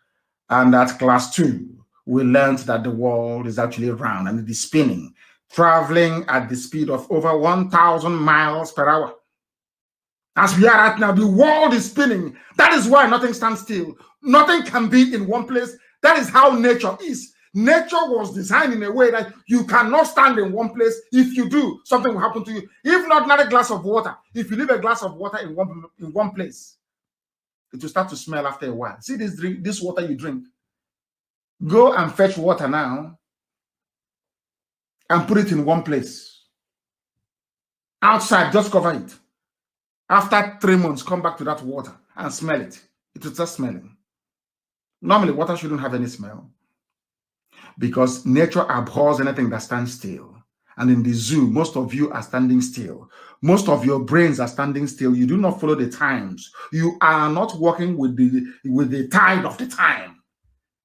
A: and at class 2, we learned that the world is actually round and it is spinning, traveling at the speed of over 1,000 miles per hour. As we are right now, the world is spinning. That is why nothing stands still. Nothing can be in one place. That is how nature is. Nature was designed in a way that you cannot stand in one place. If you do, something will happen to you. If not a glass of water, if you leave a glass of water in one place, it will start to smell after a while. See this water you drink. Go and fetch water now and put it in one place. Outside, just cover it. After 3 months, come back to that water and smell it. It will start smelling. Normally, water shouldn't have any smell because nature abhors anything that stands still. And in the zoo, most of you are standing still. Most of your brains are standing still. You do not follow the times. You are not working with the tide of the time.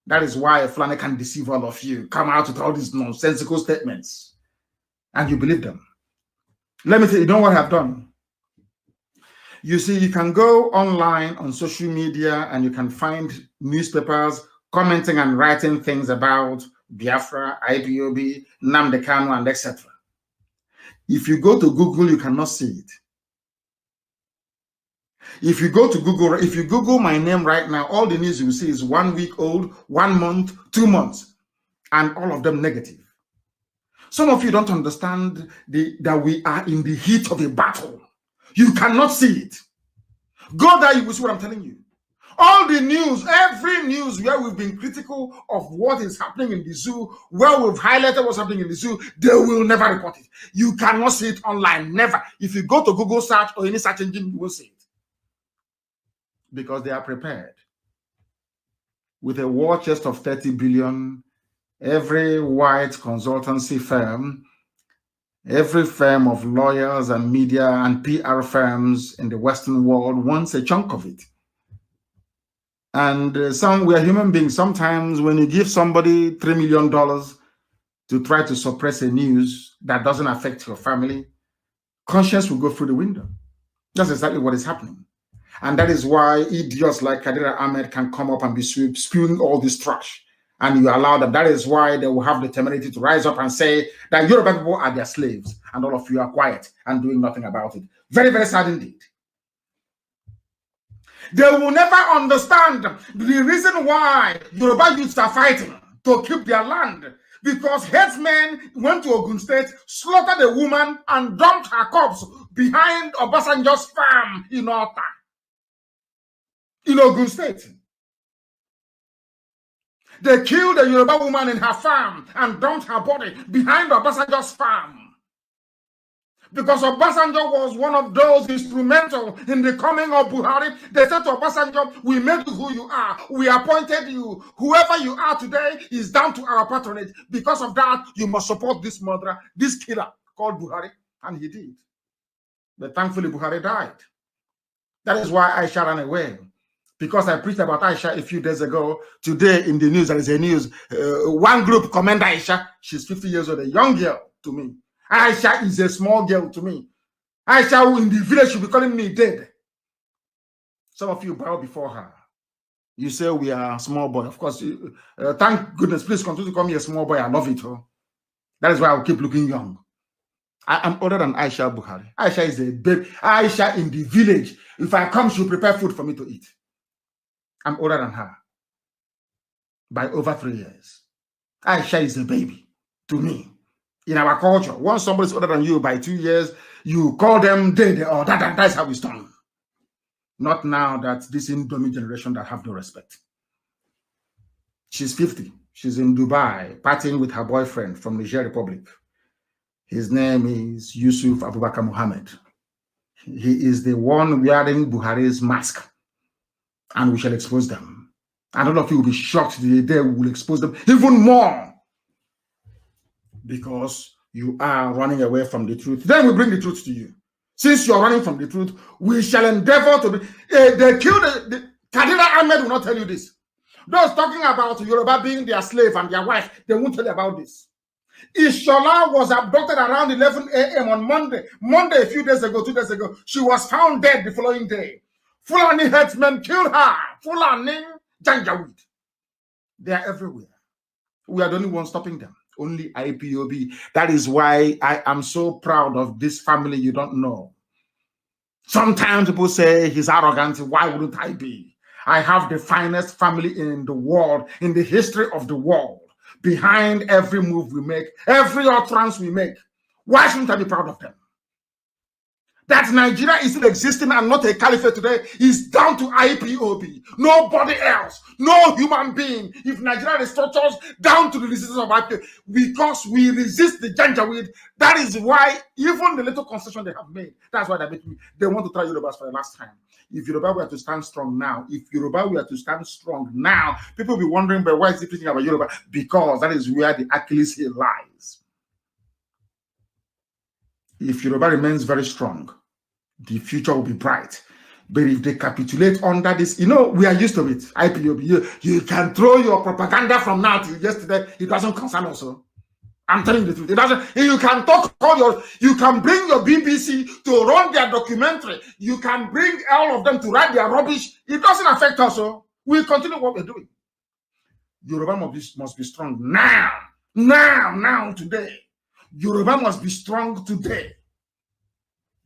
A: That is why Fulani can deceive all of you. Come out with all these nonsensical statements. And you believe them. Let me tell you, know what I've done? You see, you can go online on social media and you can find newspapers commenting and writing things about Biafra, IPOB, Nnamdi Kanu, and etc. If you go to Google, you cannot see it. If you go to Google, if you Google my name right now, all the news you will see is 1 week old, 1 month, 2 months, and all of them negative. Some of you don't understand that we are in the heat of a battle. You cannot see it. Go there, you will see what I'm telling you. All the news, every news where we've been critical of what is happening in the zoo, where we've highlighted what's happening in the zoo, they will never report it. You cannot see it online, never. If you go to Google search or any search engine, you will see it. Because they are prepared. With a war chest of 30 billion, every white consultancy firm, every firm of lawyers and media and PR firms in the Western world wants a chunk of it. And we are human beings. Sometimes when you give somebody $3 million to try to suppress a news that doesn't affect your family, conscience will go through the window. That's exactly what is happening. And that is why idiots like Kadir Ahmed can come up and be spewing all this trash. And you allow them. That is why they will have the temerity to rise up and say that Yoruba people are their slaves. And all of you are quiet and doing nothing about it. Very, very sad indeed. They will never understand the reason why Yoruba youths are fighting to keep their land. Because headsmen went to Ogun State, slaughtered a woman, and dumped her corpse behind Obasanjo's farm in Ota, in Ogun State. They killed a Yoruba woman in her farm and dumped her body behind Obasanjo's farm. Because Obasanjo was one of those instrumental in the coming of Buhari. They said to Obasanjo, we made you who you are. We appointed you. Whoever you are today is down to our patronage. Because of that, you must support this murderer, this killer called Buhari. And he did. But thankfully, Buhari died. That is why Aisha ran away. Because I preached about Aisha a few days ago. Today in the news, there is a news. One group commend Aisha. She's 50 years old, a young girl to me. Aisha is a small girl to me. Aisha, who in the village, should be calling me dead. Some of you bow before her. You say we are small boy. Of course, thank goodness. Please continue to call me a small boy. I love it. Oh. That is why I'll keep looking young. I am older than Aisha Buhari. Aisha is a baby. Aisha in the village. If I come, she'll prepare food for me to eat. I'm older than her by over 3 years. Aisha is a baby to me. In our culture, once somebody's older than you by 2 years, you call them dead or that's how it's done. Not now that this Indomie generation that have no respect. She's 50. She's in Dubai, partying with her boyfriend from Niger Republic. His name is Yusuf Abubakar Muhammad. He is the one wearing Buhari's mask. And we shall expose them. And all of you will be shocked the day we will expose them even more. Because you are running away from the truth. Then we bring the truth to you. Since you are running from the truth, we shall endeavor to be... they killed... Kadira Ahmed will not tell you this. Those talking about Yoruba being their slave and their wife, they won't tell you about this. Ishola was abducted around 11 a.m. on Monday. Monday, a few days ago, 2 days ago. She was found dead the following day. Fulani headsmen killed her. Fulani, Janjaweed. They are everywhere. We are the only ones stopping them. Only IPOB. That is why I am so proud of this family you don't know. Sometimes people say he's arrogant. Why wouldn't I be? I have the finest family in the world, in the history of the world. Behind every move we make, every utterance we make. Why shouldn't I be proud of them? That Nigeria is still existing and not a caliphate today is down to IPOB. Nobody else. No human being. If Nigeria restructures, down to the resistance of IPOB. Because we resist the Janjaweed. That is why even the little concession they have made, that's why they want to try Yorubas for the last time. If Yoruba were to stand strong now, people will be wondering, but why is he preaching about Yoruba? Because that is where the Achilles heel lies. If Yoruba remains very strong, the future will be bright. But if they capitulate under this, you know, we are used to it. IPOB, you can throw your propaganda from now till yesterday. It doesn't concern us. I'm telling you the truth. It doesn't. You can talk you can bring your BBC to run their documentary. You can bring all of them to write their rubbish. It doesn't affect us. We continue what we're doing. Yoruba must be strong now, today. Yoruba must be strong today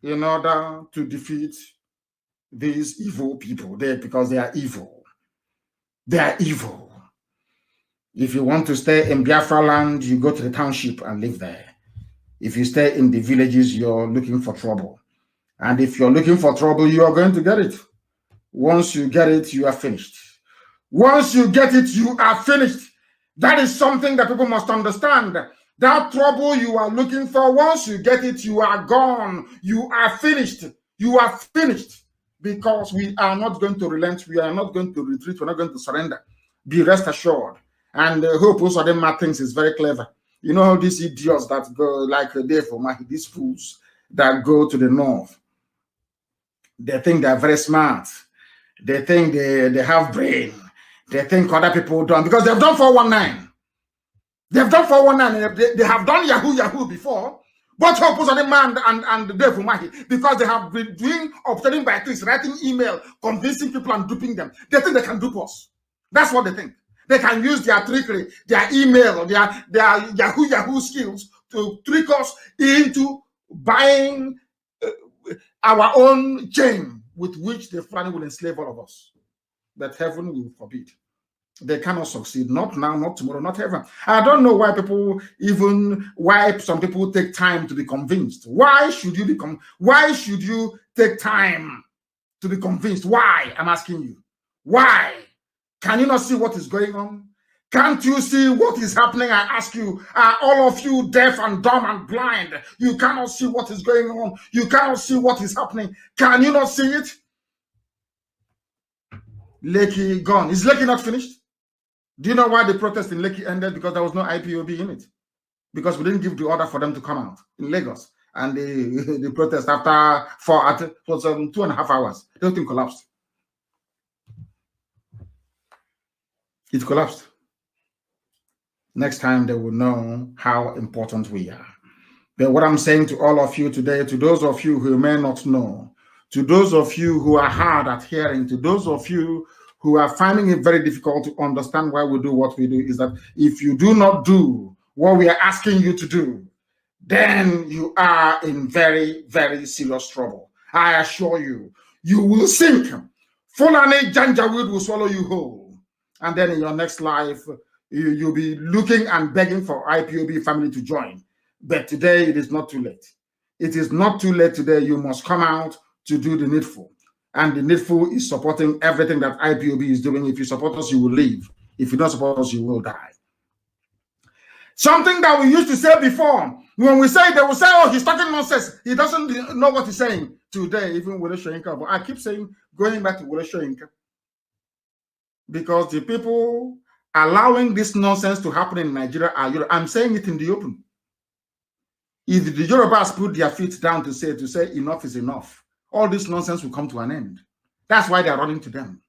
A: in order to defeat these evil people there, because they are evil. They are evil. If you want to stay in Biafra land, you go to the township and live there. If you stay in the villages, you're looking for trouble. And if you're looking for trouble, you are going to get it. Once you get it, you are finished. Once you get it, you are finished. That is something that people must understand. That trouble you are looking for, once you get it, you are gone. You are finished. You are finished. Because we are not going to relent. We are not going to retreat. We're not going to surrender. Be rest assured. And Hope also them mad things is very clever. You know these idiots that go like there for Mahi, these fools that go to the north. They think they're very smart. They think they have brain. They think other people don't, because they've done 419. They've done 419. They have done Yahoo before. But Hope was on the man and the devil Mahi, because they have been doing obtaining by things, writing email, convincing people and duping them. They think they can dupe us. That's what they think. They can use their trickery, their email, or their Yahoo skills to trick us into buying our own chain with which the Fulani will enslave all of us. But heaven will forbid. They cannot succeed. Not now, not tomorrow, not ever. I don't know why why some people take time to be convinced. Why should you take time to be convinced? Why? I'm asking you. Why? Can you not see what is going on? Can't you see what is happening? I ask you, are all of you deaf and dumb and blind? You cannot see what is going on. You cannot see what is happening. Can you not see it? Lekki gone. Is Lekki not finished? Do you know why the protest in Lekki ended? Because there was no IPOB in it. Because we didn't give the order for them to come out in Lagos. And the protest after 2.5 hours, the whole thing collapsed. It collapsed. Next time they will know how important we are. But what I'm saying to all of you today, to those of you who may not know, to those of you who are hard at hearing, to those of you who are finding it very difficult to understand why we do what we do, is that if you do not do what we are asking you to do, then you are in very, very serious trouble. I assure you, you will sink. Fulani Janjaweed will swallow you whole. And then in your next life, you'll be looking and begging for IPOB family to join. But today, it is not too late. It is not too late today. You must come out to do the needful. And the needful is supporting everything that IPOB is doing. If you support us, you will live. If you don't support us, you will die. Something that we used to say before, when we say, they will say, oh, he's talking nonsense. He doesn't know what he's saying. Today, even Wole Soyinka, but I keep saying, going back to Wole Soyinka, because the people allowing this nonsense to happen in Nigeria are Yoruba. I'm saying it in the open. If the Yorubas put their feet down to say enough is enough, all this nonsense will come to an end. That's why they're running to them.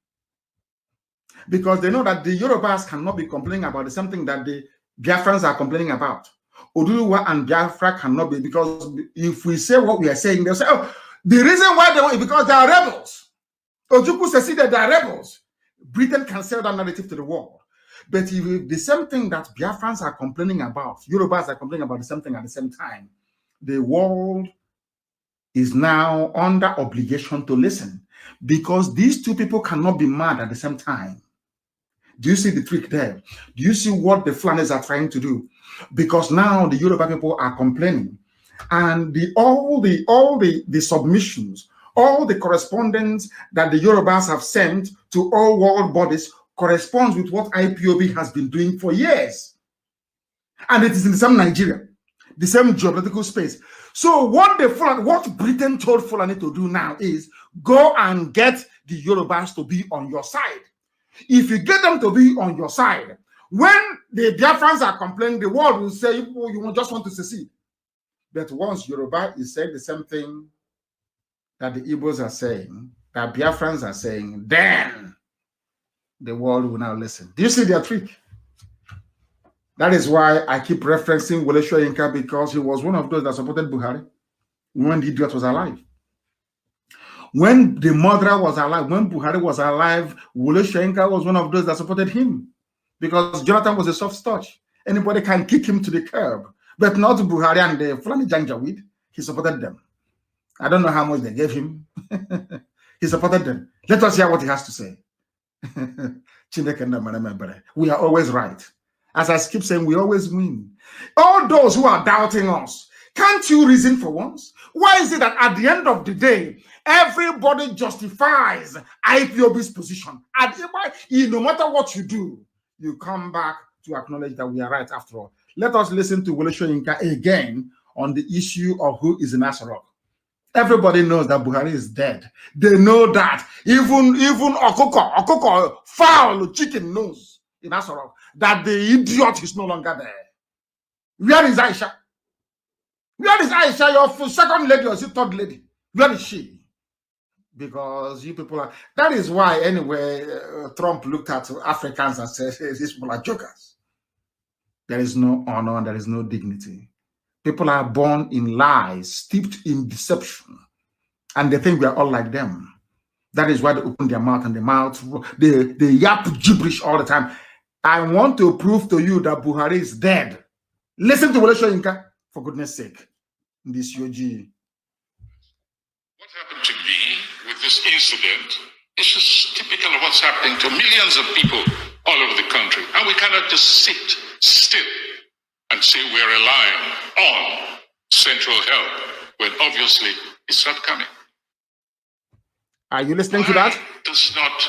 A: Because they know that the Yorubas cannot be complaining about the same thing that the Biafrans are complaining about. Oduduwa and Biafra cannot be, because if we say what we are saying, they'll say, oh, the reason why they want it because they are rebels. Ojukwu says that they are rebels. Britain can sell that narrative to the world. But if the same thing that Biafrans are complaining about, Yorubas are complaining about the same thing at the same time, the world is now under obligation to listen, because these two people cannot be mad at the same time. Do you see the trick there? Do you see what the Fulanis are trying to do? Because now the Yoruba people are complaining, and all the submissions, all the correspondence that the Yorubas have sent to all world bodies corresponds with what IPOB has been doing for years. And it is in the same Nigeria, the same geopolitical space. So what Britain told Fulani to do now is go and get the Yorubas to be on your side. If you get them to be on your side, when the Biafrans are complaining, the world will say, oh, you just want to secede. But once Yoruba is saying the same thing that the Igbos are saying, that Biafrans are saying, then the world will now listen. Do you see their trick? That is why I keep referencing Wole Soyinka, because he was one of those that supported Buhari when the idiot was alive. When the murderer was alive, when Buhari was alive, Wole Soyinka was one of those that supported him, because Jonathan was a soft touch. Anybody can kick him to the curb, but not Buhari and the Fulani Janjaweed. He supported them. I don't know how much they gave him. He supported them. Let us hear what he has to say. We are always right. As I keep saying, we always win. All those who are doubting us, can't you reason for once? Why is it that at the end of the day, everybody justifies IPOB's position? And no matter what you do, you come back to acknowledge that we are right after all. Let us listen to Wole Soyinka again on the issue of who is in Asarok. Everybody knows that Buhari is dead. They know that. Even Okoko, fowl, chicken knows in Asarok that the idiot is no longer there. Where is Aisha? Where is Aisha, your second lady or third lady? Where is she? Because you people are... That is why, anyway, Trump looked at Africans and said, hey, these people are jokers. There is no honor, there is no dignity. People are born in lies, steeped in deception, and they think we are all like them. That is why they open their mouth, and they yap gibberish all the time. I want to prove to you that Buhari is dead. Listen to Wole Soyinka, for goodness sake. This UG.
B: What happened to me with this incident is just typical of what's happening to millions of people all over the country. And we cannot just sit still and say we're relying on central help when obviously it's not coming.
A: Are you listening to that?
B: Does not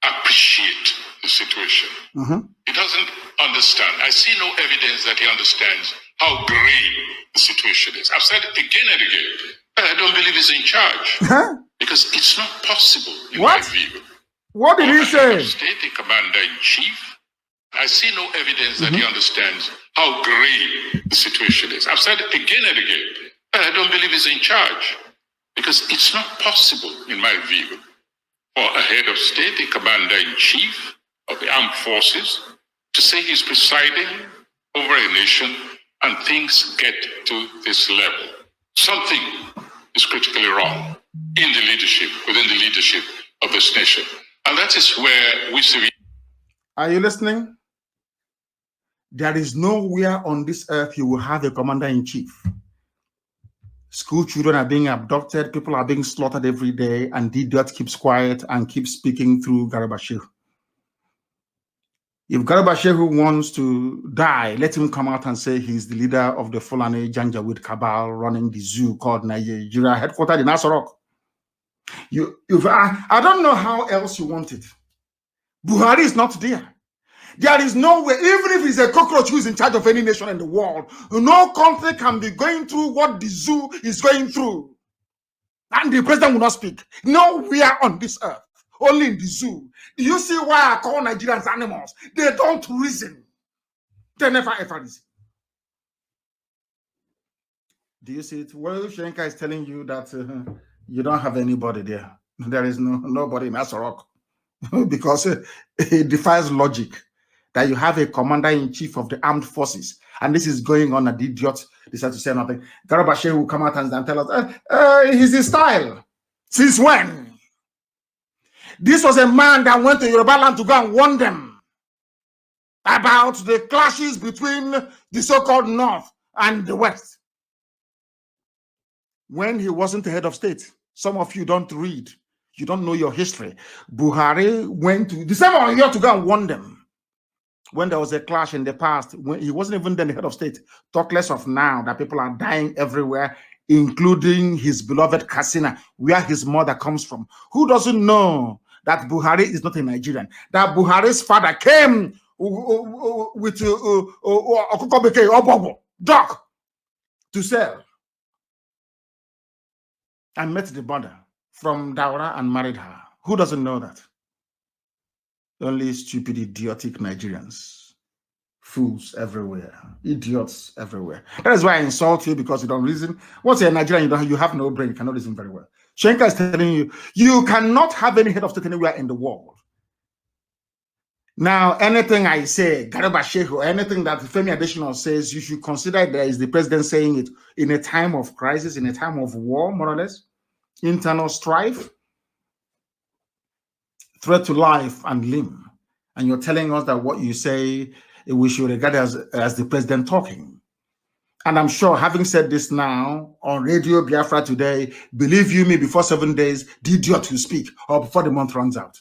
B: appreciate the situation. He doesn't understand. I see no evidence that he understands how grave the situation is. I've said it again and again. I don't believe he's in charge. Because it's not possible in my view.
A: What did he say?
B: State, the commander-in-chief. I see no evidence that he understands how grave the situation is. I've said it again and again. I don't believe he's in charge. Because it's not possible, in my view, for a head of state, the commander-in-chief of the armed forces, to say he's presiding over a nation and things get to this level. Something is critically wrong in the leadership, within the leadership of this nation. And that is where we see.
A: Are you listening? There is nowhere on this earth you will have a commander-in-chief. School children are being abducted, people are being slaughtered every day, and the idiot keeps quiet and keeps speaking through Garba Shehu. If Garba Shehu wants to die, let him come out and say he's the leader of the Fulani JANJAWEED cabal running the zoo called Nigeria, headquartered in Asarok. I don't know how else you want it. Buhari is not there. There is no way, even if he's a cockroach who is in charge of any nation in the world, no country can be going through what the zoo is going through. And the president will not speak. Nowhere on this earth, only in the zoo. Do you see why I call Nigerians animals? They don't reason. They never ever reason. Do you see it? Well, Soyinka is telling you that you don't have anybody there. There is nobody in Asarok. Because it defies logic that you have a commander-in-chief of the armed forces, and this is going on, and the idiot decided to say nothing. Garba Shehu will come out and tell us, he's his style. Since when? This was a man that went to Yoruba land to go and warn them about the clashes between the so-called North and the West. When he wasn't the head of state, some of you don't read. You don't know your history. Buhari went to the same year to go and warn them. When there was a clash in the past, when he wasn't even then the head of state, talk less of now that people are dying everywhere, including his beloved Katsina, where his mother comes from. Who doesn't know that Buhari is not a Nigerian? That Buhari's father came with dog to sell and met the mother from Daura and married her. Who doesn't know that? Only stupid, idiotic Nigerians. Fools everywhere. Idiots everywhere. That is why I insult you, because you don't reason. Once you're a Nigerian, you have no brain. You cannot reason very well. Soyinka is telling you, you cannot have any head of state anywhere in the world. Now, anything I say, Garba Shehu, anything that Femi Adesina says, you should consider that is the president saying it in a time of crisis, in a time of war, more or less, internal strife, threat to life and limb, and you're telling us that what you say we should regard as the president talking. And I'm sure, having said this now on Radio Biafra today, believe you me, before 7 days, the idiot will speak, or before the month runs out.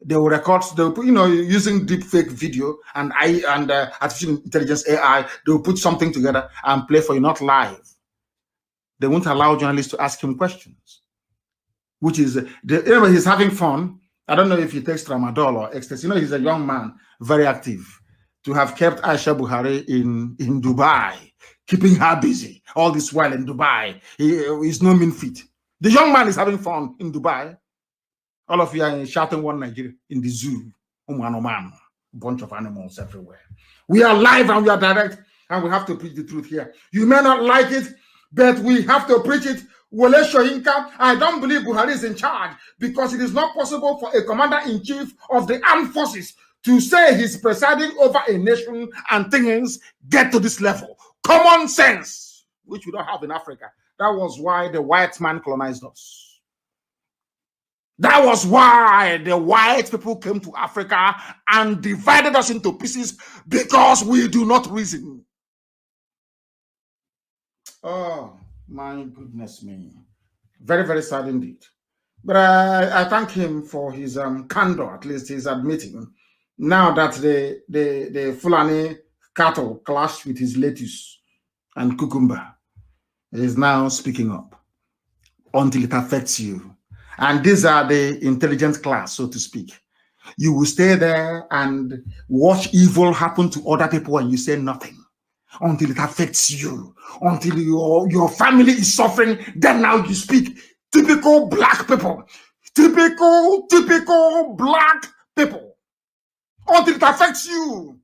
A: They will record, using deep fake video and artificial intelligence AI, they will put something together and play for you, not live. They won't allow journalists to ask him questions, which is, anyway, he's having fun. I don't know if he takes tramadol or ecstasy. He's a young man, very active. To have kept Aisha Buhari in Dubai, keeping her busy all this while in Dubai, he's no mean feat. The young man is having fun in Dubai. All of you are shouting one Nigeria in the zoo. A bunch of animals everywhere. We are live and we are direct, and we have to preach the truth here. You may not like it, but we have to preach it. Wole Soyinka, I don't believe Buhari is in charge, because it is not possible for a commander-in-chief of the armed forces to say he's presiding over a nation and things get to this level. Common sense, which we don't have in Africa. That was why the white man colonized us. That was why the white people came to Africa and divided us into pieces, because we do not reason. Oh, my goodness me. Very, very sad indeed. But I thank him for his candor. At least he's admitting now that the Fulani cattle clashed with his lettuce and cucumber. He is now speaking up until it affects you. And these are the intelligent class, so to speak. You will stay there and watch evil happen to other people and you say nothing until it affects you, until your family is suffering. Then now you speak. Typical black people. Typical black people. Until it affects you.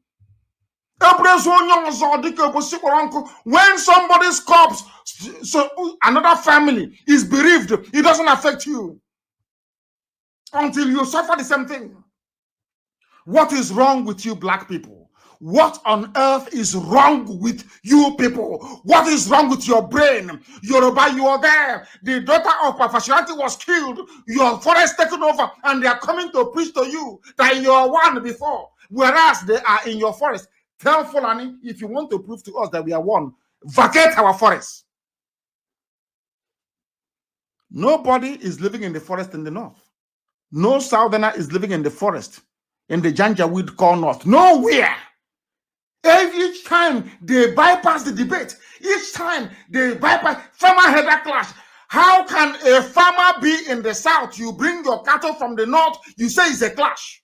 A: When somebody's corpse, so another family is bereaved, it doesn't affect you until you suffer the same thing. What is wrong with you, black people? What on earth is wrong with you people? What is wrong with your brain? Yoruba, you are there. The daughter of Afoluku was killed. Your forest taken over, and they are coming to preach to you that you are one before, whereas they are in your forest. Tell Fulani, if you want to prove to us that we are one, vacate our forest. Nobody is living in the forest in the north. No southerner is living in the forest in the Janjaweed core north. Nowhere. Each time they bypass the debate, each time they bypass farmer-header clash. How can a farmer be in the south? You bring your cattle from the north, you say it's a clash.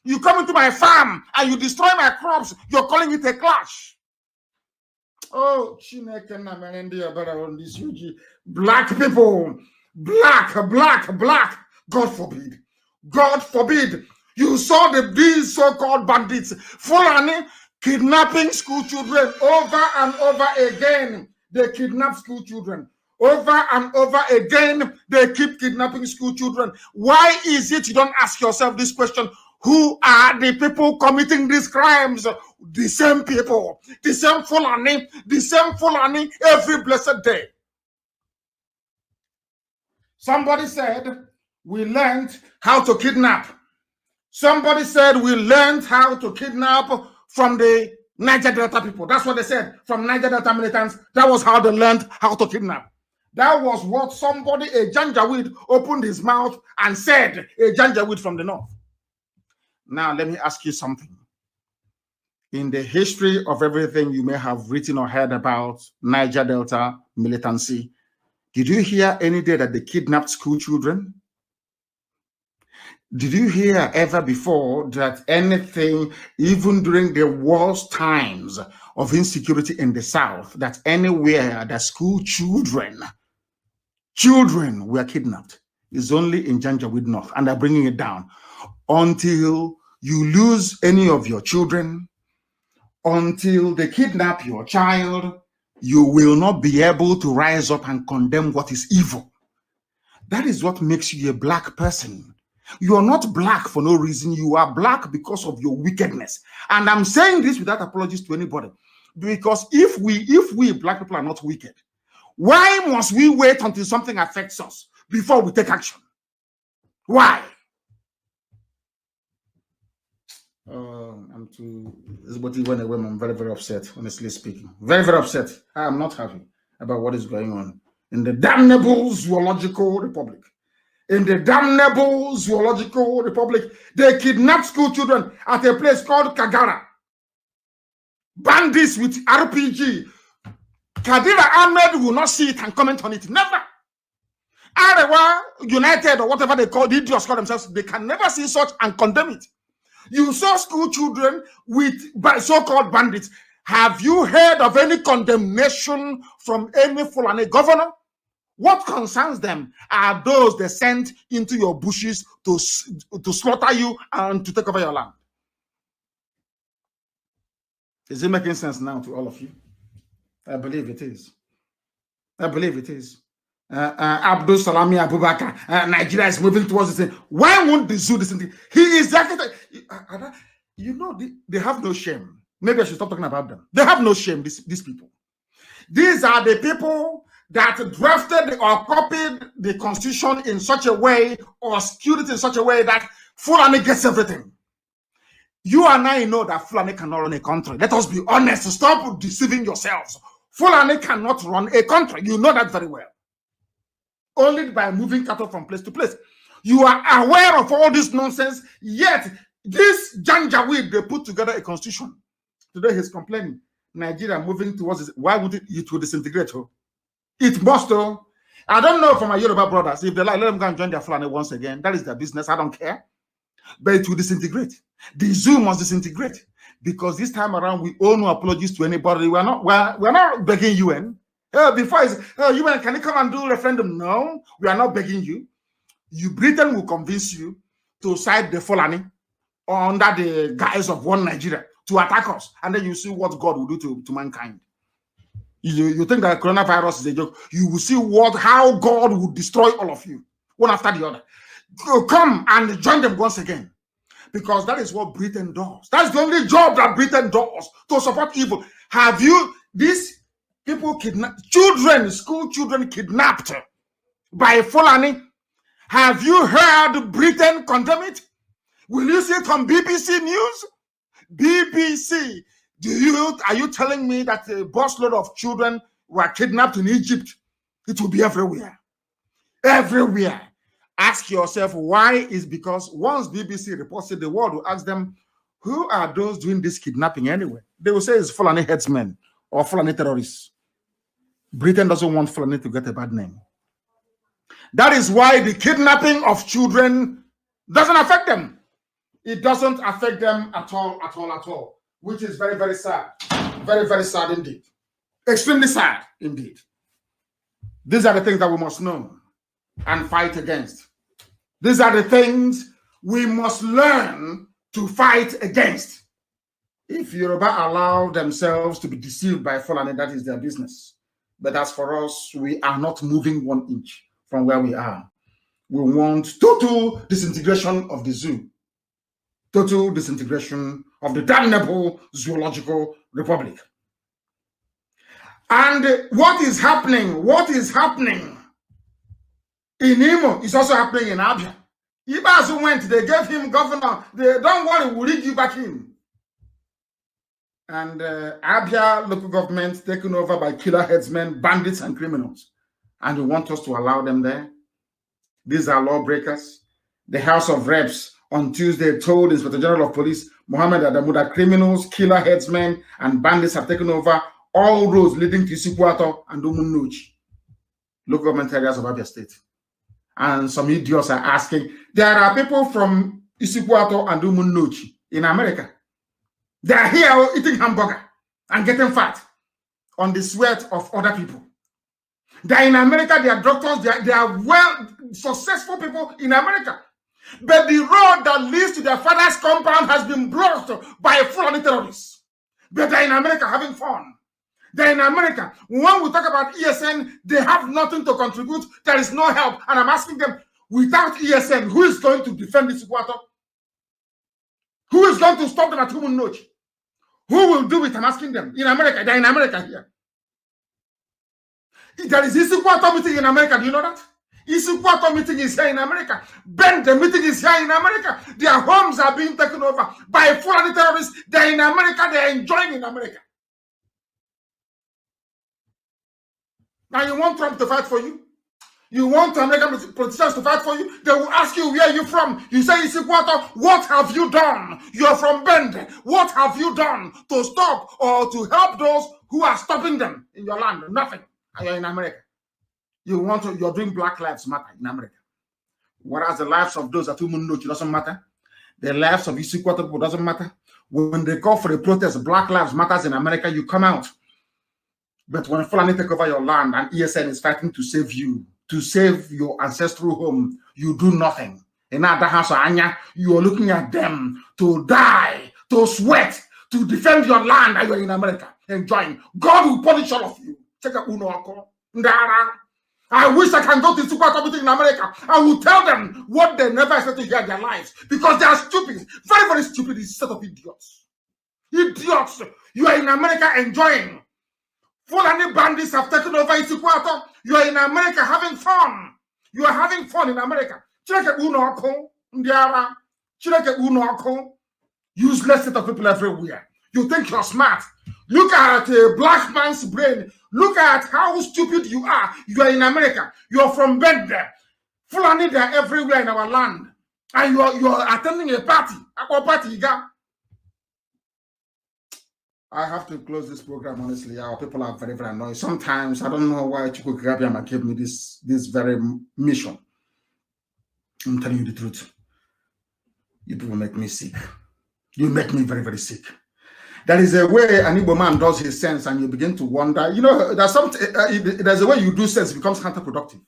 A: You come into my farm and you destroy my crops, you're calling it a clash. Oh, black people, black, God forbid. God forbid. You saw these so-called bandits, Fulani, kidnapping school children over and over again. They kidnap school children. Over and over again, they keep kidnapping school children. Why is it you don't ask yourself this question? Who are the people committing these crimes? The same people, the same Fulani every blessed day. Somebody said, we learned how to kidnap. Somebody said, we learned how to kidnap from the Niger Delta people. That's what they said, from Niger Delta militants. That was how they learned how to kidnap. That was what somebody, a Janjaweed, opened his mouth and said, a Janjaweed from the north. Now, let me ask you something. In the history of everything you may have written or heard about Niger Delta militancy, did you hear any day that they kidnapped school children? Did you hear ever before that anything, even during the worst times of insecurity in the South, that anywhere that school children were kidnapped? Is only in Janjaweed North, and they're bringing it down. Until you lose any of your children, until they kidnap your child, you will not be able to rise up and condemn what is evil. That is what makes you a black person. You are not black for no reason. You are black because of your wickedness. And I'm saying this without apologies to anybody. Because if we black people are not wicked, why must we wait until something affects us before we take action? Why? I'm very, very upset, honestly speaking. Very, very upset. I'm not happy about what is going on in the damnable zoological republic. In the damnable zoological republic, they kidnapped school children at a place called Kagara. Bandits with RPG. Kadira Ahmed will not see it and comment on it. Never. Arewa United or whatever they call the idiots call themselves, they can never see such and condemn it. You saw school children by so-called bandits. Have you heard of any condemnation from any Fulani governor? What concerns them are those they sent into your bushes to slaughter you and to take over your land. Is it making sense now to all of you? I believe it is. I believe it is. Abdul Salami Abubakar, Nigeria is moving towards this thing. Why won't the zoo this thing? He is actually, you know, they have no shame. Maybe I should stop talking about them. They have no shame, these people. These are the people that drafted or copied the constitution in such a way or skewed it in such a way that Fulani gets everything. You and I know that Fulani cannot run a country. Let us be honest. Stop deceiving yourselves. Fulani cannot run a country. You know that very well. Only by moving cattle from place to place. You are aware of all this nonsense, yet this Janjaweed, they put together a constitution. Today he's complaining. Nigeria moving towards this. Why would it will disintegrate? It must. I don't know from my Yoruba brothers. If they like, let them go and join their Fulani once again. That is their business. I don't care. but it will disintegrate. The zoo must disintegrate, because this time around we owe no apologies to anybody. We're not begging UN. Before it's, UN, can you come and do a referendum? No, we are not begging you. Britain will convince you to side the Fulani under the guise of one Nigeria to attack us, and then you see what God will do to mankind. You think that coronavirus is a joke? You will see how God will destroy all of you, one after the other. Come and join them once again, because that is what Britain does. That's the only job that Britain does, to support evil. Have you, these people kidnapped, school children kidnapped by Fulani? Have you heard Britain condemn it? Will you see it on BBC News? BBC, are you telling me that a busload of children were kidnapped in Egypt? It will be everywhere. Everywhere. Ask yourself why. Is because once BBC reports it, the world will ask them, who are those doing this kidnapping anyway? They will say it's Fulani headsmen or Fulani terrorists. Britain doesn't want Fulani to get a bad name. That is why the kidnapping of children doesn't affect them. It doesn't affect them at all, which is very, very sad. Very, very sad indeed. Extremely sad indeed. These are the things that we must know and fight against. These are the things we must learn to fight against. If Yoruba allow themselves to be deceived by Fulani, that is their business. But as for us, we are not moving 1 inch from where we are. We want total disintegration of the zoo. Total disintegration of the damnable zoological republic. And what is happening in Imo is also happening in Abia. Ibazu went, they gave him governor. Don't worry, we'll lead you back in. And Abia local government taken over by killer headsmen, bandits, and criminals. And you want us to allow them there? These are lawbreakers. The House of Reps on Tuesday told Inspector General of Police Mohammed Adamu that criminals, killer headsmen, and bandits have taken over all roads leading to Isu-Kwu and Umunne-Oji, local government areas of Abia State. And some idiots are asking, there are people from Isu-Kwu and Umunne-Oji in America. They are here eating hamburger and getting fat on the sweat of other people. They are in America, they are doctors, they are well successful people in America. But the road that leads to their father's compound has been blocked by Fulani terrorists. But they're in America having fun. They're in America. When we talk about ESN, they have nothing to contribute. There is no help. And I'm asking them, without ESN, who is going to defend this water? Who is going to stop them at Umunne-Oji? Who will do it? I'm asking them. In America, they're in America here. There is Isu-Kwu meeting in America. Do you know that? Isu-Kwu meeting is here in America. Ben, the meeting is here in America. Their homes are being taken over by Fulani terrorists. They're in America. They're enjoying in America. Now you want Trump to fight for you? You want American politicians to fight for you? They will ask you, where are you from? You say, Isu-Kwu, what have you done? You're from Bend. What have you done to stop or to help those who are stopping them in your land? Nothing. And you're in America. You're doing Black Lives Matter in America. Whereas the lives of those at Umunne-Oji doesn't matter. The lives of Isu-Kwu people doesn't matter. When they call for a protest, Black Lives Matters in America, you come out. But when Fulani take over your land and ESN is fighting to save you, to save your ancestral home, you do nothing. In other house, you are looking at them to die, to sweat, to defend your land, and you're in America enjoying. God will punish all of you. Check out I wish I can go to Isu-Kwu meeting in America. I will tell them what they never expect to hear in their lives, because they are stupid, very, very stupid. This set of idiots. Idiots. You are in America enjoying. Fulani bandits have taken over Isu-Kwu. You are in America having fun. You are having fun in America. Useless set of people everywhere. You think you're smart. Look at a black man's brain. Look at how stupid you are. You are in America. You are from Bende. Fulani, they are everywhere in our land. And you are attending a party. I have to close this program, honestly. Our people are very, very annoying. Sometimes, I don't know why Chukwu Gabiama gave me this very mission. I'm telling you the truth. You people make me sick. You make me very, very sick. There is a way an Igbo man does his sense, and you begin to wonder. You know, there's a way you do sense, it becomes counterproductive.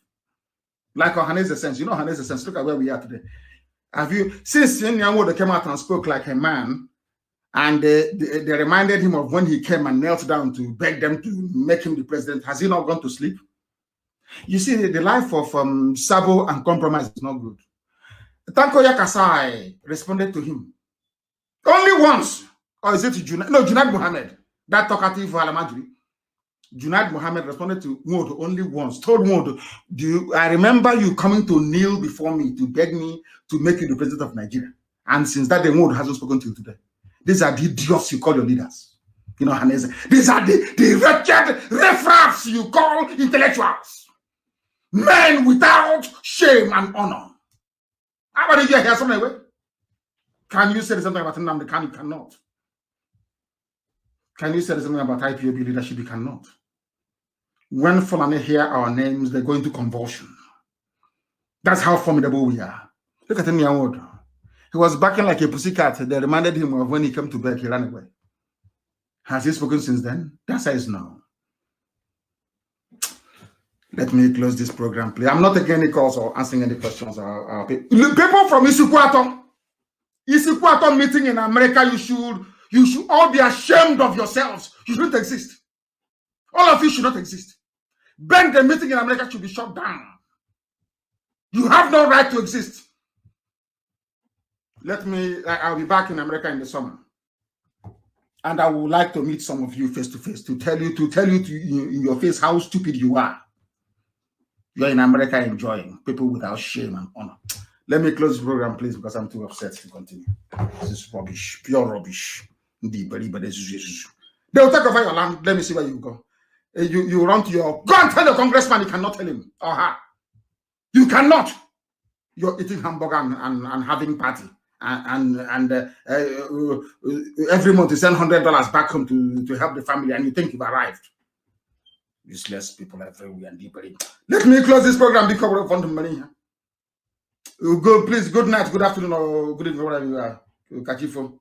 A: Like Ohanese's sense. You know Ohanese's sense. Look at where we are today. Have you, since Nyanwodo came out and spoke like a man, and they reminded him of when he came and knelt down to beg them to make him the president, has he not gone to sleep? You see, the life of Sabo and compromise is not good. Tanko Yakasai responded to him only once. Or is it Junaid? No, Junaid Mohammed, that talkative Alamadri. Junaid Mohammed responded to Nwodo only once, told Nwodo, I remember you coming to kneel before me to beg me to make you the president of Nigeria. And since that day, Nwodo hasn't spoken till today. These are the idiots you call your leaders. You know, Hanese. These are the wretched riffraffs you call intellectuals. Men without shame and honor. How about you hear something? Can you say something about Nnamdi? Can you cannot? Can you say something about IPOB leadership? You cannot. When Fulani hear our names, they go into convulsion. That's how formidable we are. Look at Nnamdi. He was backing like a pussycat. They reminded him of when he came to bed, he ran away. Has he spoken since then? The answer is no. Let me close this program, please. I'm not taking any calls or answering any questions. People from Isu-Kwu meeting in America, you should all be ashamed of yourselves. You shouldn't exist. All of you should not exist. Ben, the meeting in America should be shut down. You have no right to exist. I'll be back in America in the summer. And I would like to meet some of you face to face to tell you in your face how stupid you are. You're in America enjoying, people without shame and honor. Let me close the program, please, because I'm too upset to continue. This is rubbish, pure rubbish. They'll take over your land. Let me see where you go. You run to go and tell the congressman, you cannot tell him or her. You cannot. You're eating hamburger and having party. And every month you send $100 back home to help the family, and you think you've arrived. Useless people everywhere and deeper. Let me close this program because we're on the money. Please, good night, good afternoon, or good evening, whatever you are. Catch you from.